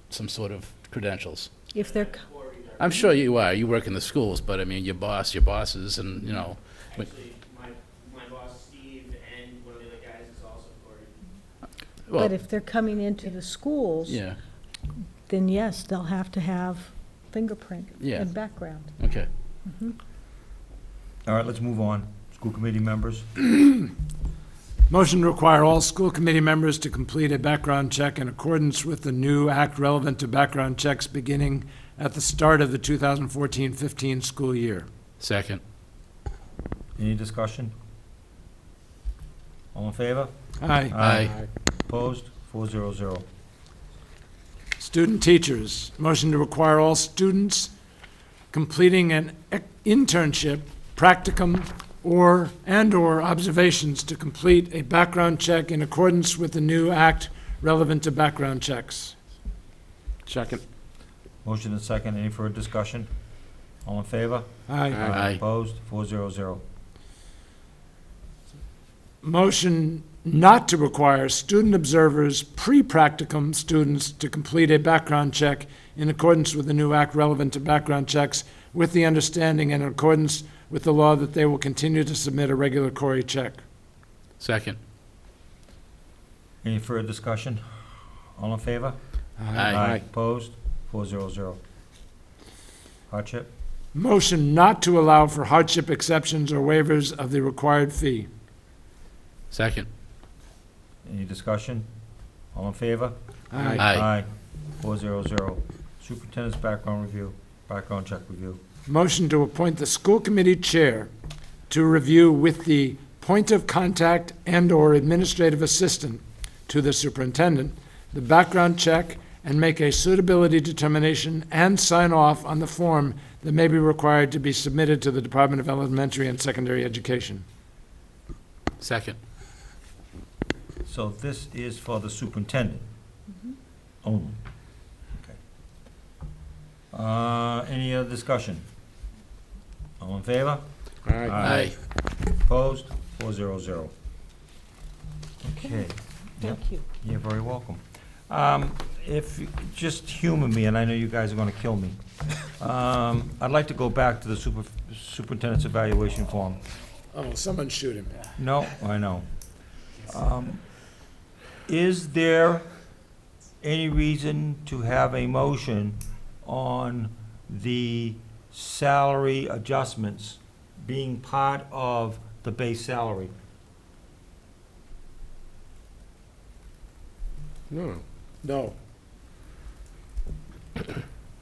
some sort of credentials? If they're, I'm sure you are, you work in the schools, but I mean, your bosses, and, but- Actually, my boss, Steve, and one of the other guys is also recorded. but well, if they're coming into the schools, yeah, then yes, they'll have to have fingerprint Yeah. and background. okay. All right, let's move on. School committee members? Motion to require all school committee members to complete a background check in accordance with the new act relevant to background checks beginning at the start of the 2014-15 school year. Second. Any discussion? All in favor? Aye. Aye. Opposed? 400. Student teachers, motion to require all students completing an internship, practicum, or observations to complete a background check in accordance with the new act relevant to background checks. second. Motion and second. Any further discussion? All in favor? Aye. Aye. Opposed? 400. Motion not to require student observers, pre-practicum students to complete a background check in accordance with the new act relevant to background checks, with the understanding and in accordance with the law that they will continue to submit a regular query check. Second. Any further discussion? All in favor? Aye. Opposed? 400. Hardship? Motion not to allow for hardship exceptions or waivers of the required fee. Second. Any discussion? All in favor? Aye. 400. Superintendent's background review, background check review. Motion to appoint the school committee chair to review with the point of contact and/or administrative assistant to the superintendent the background check and make a suitability determination and sign off on the form that may be required to be submitted to the Department of Elementary and Secondary Education. Second. So this is for the superintendent only. Okay. Any other discussion? All in favor? Aye. Opposed? 400. Okay. Thank you. You're very welcome. If, just humor me, and I know you guys are gonna kill me. I'd like to go back to the superintendent's evaluation form. Oh, someone shoot him. No, I know. Is there any reason to have a motion on the salary adjustments being part of the base salary? No, No.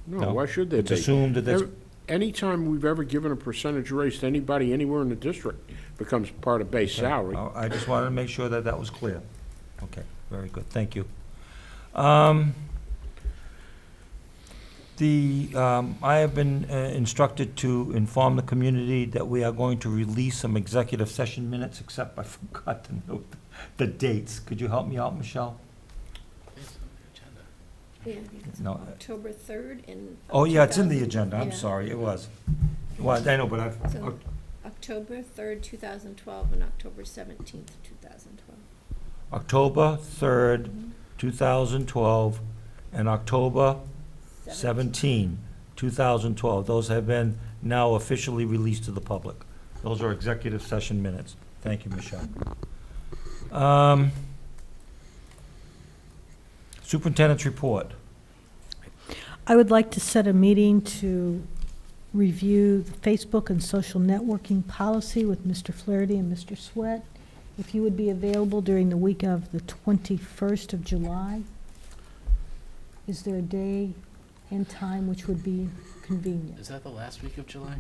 no, why should they It's be? assumed that that's, Anytime we've ever given a percentage raise to anybody anywhere in the district becomes part of base salary. I just wanted to make sure that that was clear. Okay, very good, thank you. I have been instructed to inform the community that we are going to release some executive session minutes, except I forgot to note the dates. Could you help me out, Michelle? Yeah, I think it's No. October 3rd and. Oh, yeah, it's in the agenda, I'm Yeah. sorry, it was. Well, I know, but I've, So, October 3rd, 2012, and October 17th, 2012. October 3rd, 2012, and October 17, 2012. Those have been now officially released to the public. Those are executive session minutes. Thank you, Michelle. Superintendent's report. I would like to set a meeting to review the Facebook and social networking policy with Mr. Flaherty and Mr. Sweat. If you would be available during the week of the 21st of July. Is there a day and time which would be convenient? Is that the last week of July?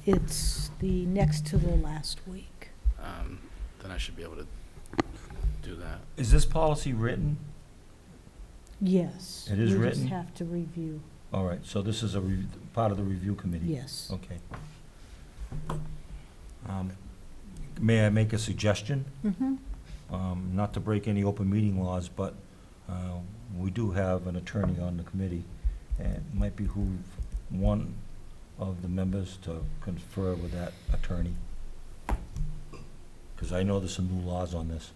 It's the next to the last week. Then I should be able to do that. Is this policy written? Yes. It is We written? just have to review, All right, so this is a part of the review committee? yes. Okay. May I make a suggestion? Mm-hmm. Not to break any open meeting laws, but we do have an attorney on the committee, and it might behoove one of the members to confer with that attorney, because I know there's some new laws on this.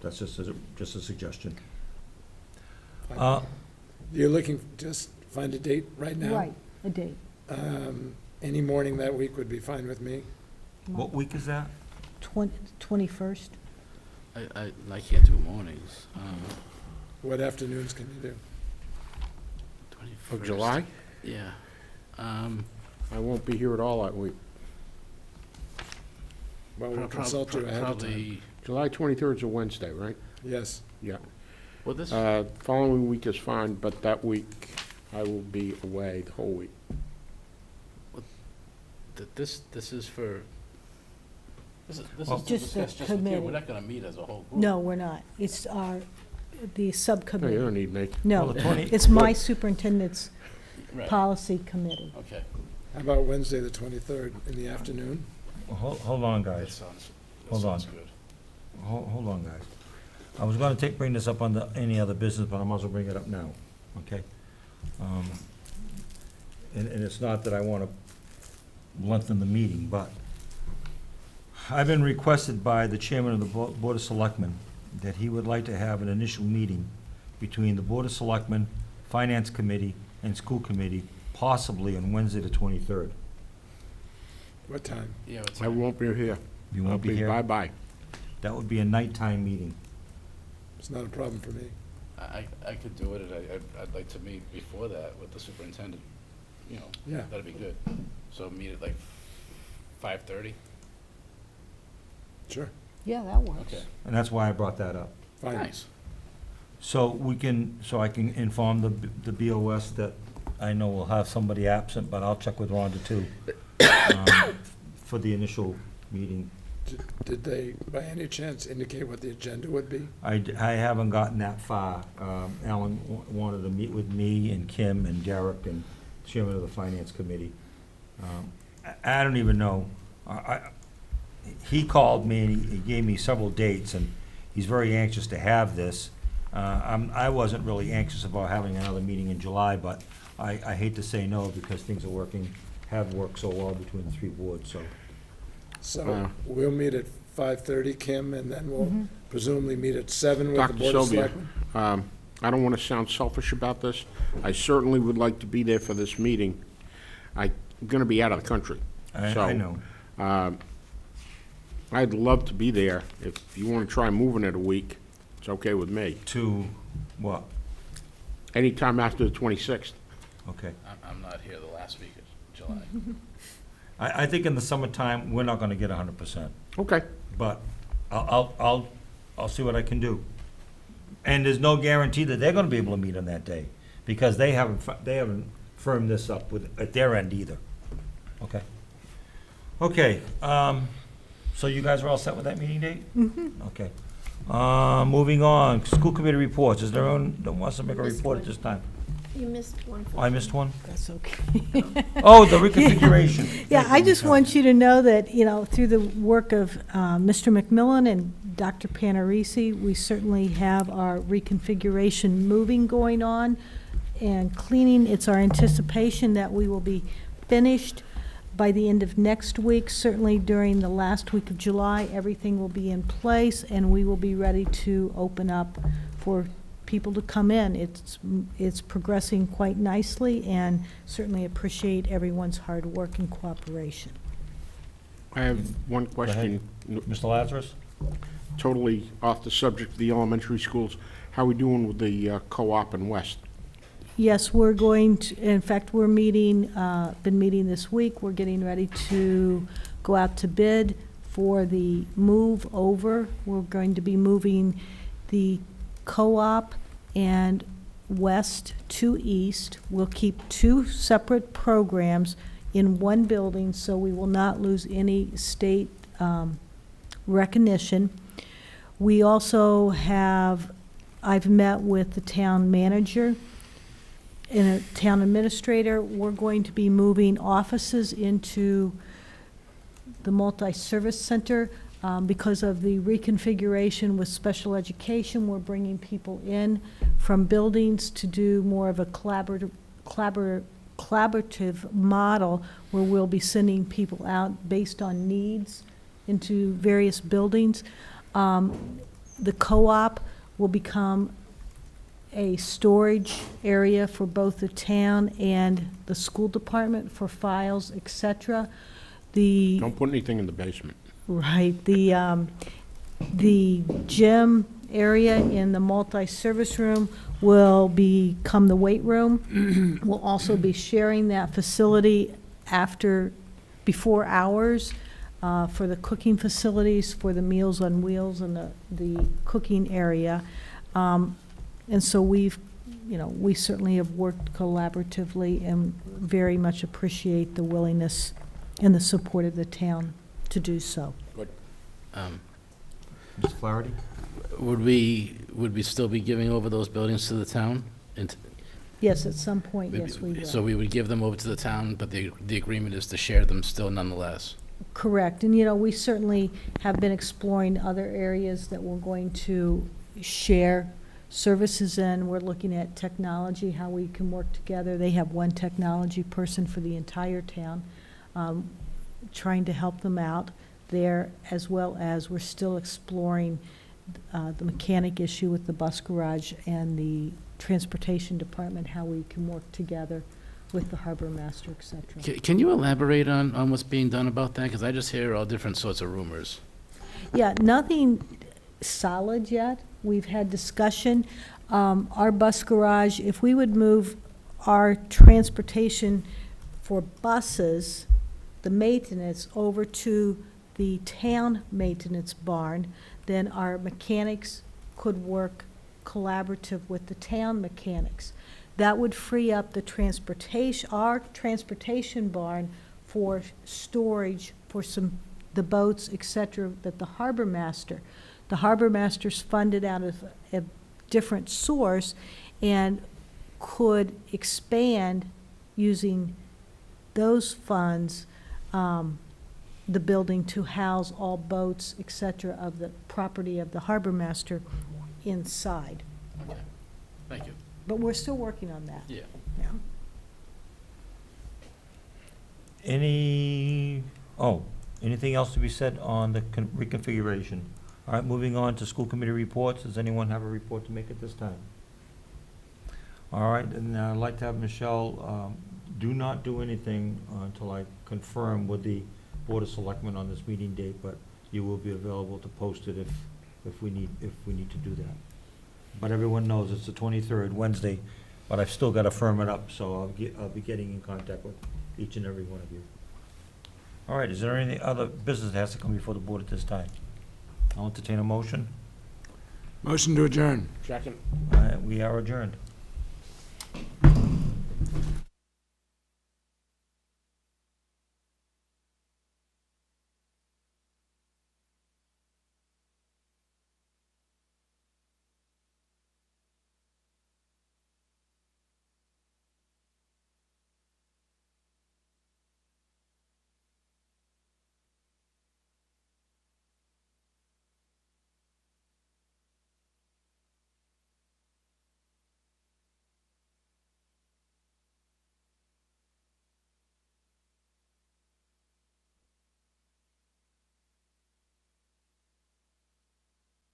That's just a suggestion. You're looking, just find a date right now? Right, a date. Any morning that week would be fine with me. What week is that? 21st? I can't do mornings. What afternoons can you do? 21st. Of July? Yeah. I won't be here at all that week. Well, we'll consult you ahead of time. Probably, July 23rd is a Wednesday, right? Yes. Yeah. well, this, Following week is fine, but that week I will be away the whole week. this is for, this is Well- to Just the discuss just with you. committee. We're not gonna meet as a whole group. No, we're not. It's the No, you subcommittee. don't need me. No, Well, the 20 it's my superintendent's Right, policy committee. okay. How about Wednesday, the 23rd, in the afternoon? Hold on, That guys. sounds, Hold on. good. Hold on, guys. I was gonna bring this up under any other business, but I might as well bring it up now, okay? And it's not that I wanna lengthen the meeting, but I've been requested by the chairman of the Board of Selectmen that he would like to have an initial meeting between the Board of Selectmen, Finance Committee, and School Committee, possibly on Wednesday, the 23rd. What time? Yeah, it's, I won't be here. You I'll won't be here? Bye-bye. That would be a nighttime meeting. It's not a problem for me. I could do it, I'd like to meet before that with the superintendent, you know. Yeah. That'd be good. So meet at like 5:30? Sure, Yeah, that works. Okay. And that's why I brought that up. fine. Nice. So I can inform the BOS that I know we'll have somebody absent, but I'll check with Rhonda too, for the initial meeting. Did they, by any chance, indicate what the agenda would be? I haven't gotten that far. Alan wanted to meet with me and Kim and Derek and Chairman of the Finance Committee. I don't even know. He called me and he gave me several dates, and he's very anxious to have this. I wasn't really anxious about having another meeting in July, but I hate to say no because things have worked so well between the three boards, so. So we'll meet at 5:30, Kim, and then we'll presumably meet at 7 with the Dr. Board of Sylvia, Selectmen? I don't want to sound selfish about this. I certainly would like to be there for this meeting. I'm going to be out of the country. I So, know. I'd love to be there. If you want to try moving it a week, it's okay with me. To what? Anytime after the 26th. Okay. I'm not here the last week of July. I think in the summertime, we're not gonna get 100%, Okay. but I'll see what I can do. And there's no guarantee that they're gonna be able to meet on that day, because they haven't firmed this up at their end either. Okay. Okay, so you guys are all set with that meeting date? Mm-hmm. Okay. Moving on, school committee reports. Is there anyone that wants to make a report at this time? You missed one. Oh, I missed one? That's okay. Oh, the reconfiguration. Yeah, Thank I you, just Michelle. want you to know that, you know, through the work of Mr. McMillan and Dr. Panarisi, we certainly have our reconfiguration moving going on and cleaning. It's our anticipation that we will be finished by the end of next week. Certainly during the last week of July, everything will be in place and we will be ready to open up for people to come in. It's progressing quite nicely, and certainly appreciate everyone's hard work and cooperation. I have one question, Mr. Lazarus? totally off the subject of the elementary schools. How are we doing with the co-op in West? Yes, we're going to, in fact, we're meeting, been meeting this week. We're getting ready to go out to bid for the move over. We're going to be moving the co-op and west to east. We'll keep two separate programs in one building, so we will not lose any state recognition. We also have, I've met with the town manager and a town administrator. We're going to be moving offices into the multi-service center. Because of the reconfiguration with special education, we're bringing people in from buildings to do more of a collaborative model where we'll be sending people out based on needs into various buildings. The co-op will become a storage area for both the town and the school department for files, et cetera. Don't put anything in the basement. Right, the gym area in the multi-service room will become the weight room. We'll also be sharing that facility before hours, for the cooking facilities, for the Meals on Wheels and the cooking area. And so we certainly have worked collaboratively and very much appreciate the willingness and the support of the town to do so. Good. Ms. Flaherty? Would we still be giving over those buildings to the town? Yes, at some point, yes, we will. So we would give them over to the town, but the agreement is to share them still nonetheless? Correct, and we certainly have been exploring other areas that we're going to share services in. We're looking at technology, how we can work together. They have one technology person for the entire town, trying to help them out. there, as well as we're still exploring the mechanic issue with the bus garage and the transportation department, how we can work together with the harbor master, et cetera. Can you elaborate on what's being done about that? Because I just hear all different sorts of rumors. Yeah, nothing solid yet. We've had discussion. Our bus garage, if we would move our transportation for buses, the maintenance, over to the town maintenance barn, then our mechanics could work collaborative with the town mechanics. That would free up the transportation, our transportation barn, for storage for the boats, et cetera, that the harbor master's funded out of a different source and could expand using those funds, the building to house all boats, et cetera, of the property of the harbor master inside. Okay, thank you. But we're still working on that. Yeah. Yeah. Anything else to be said on the reconfiguration? All right, moving on to school committee reports. Does anyone have a report to make at this time? All right, and I'd like to have Michelle, do not do anything until I confirm with the Board of Selectmen on this meeting date, but you will be available to post it if we need to do that. But everyone knows it's the 23rd, Wednesday, but I've still got to firm it up, so I'll be getting in contact with each and every one of you. All right, is there any other business that has to come before the board at this time? I'll entertain a motion. Motion to adjourn. Second. We are adjourned.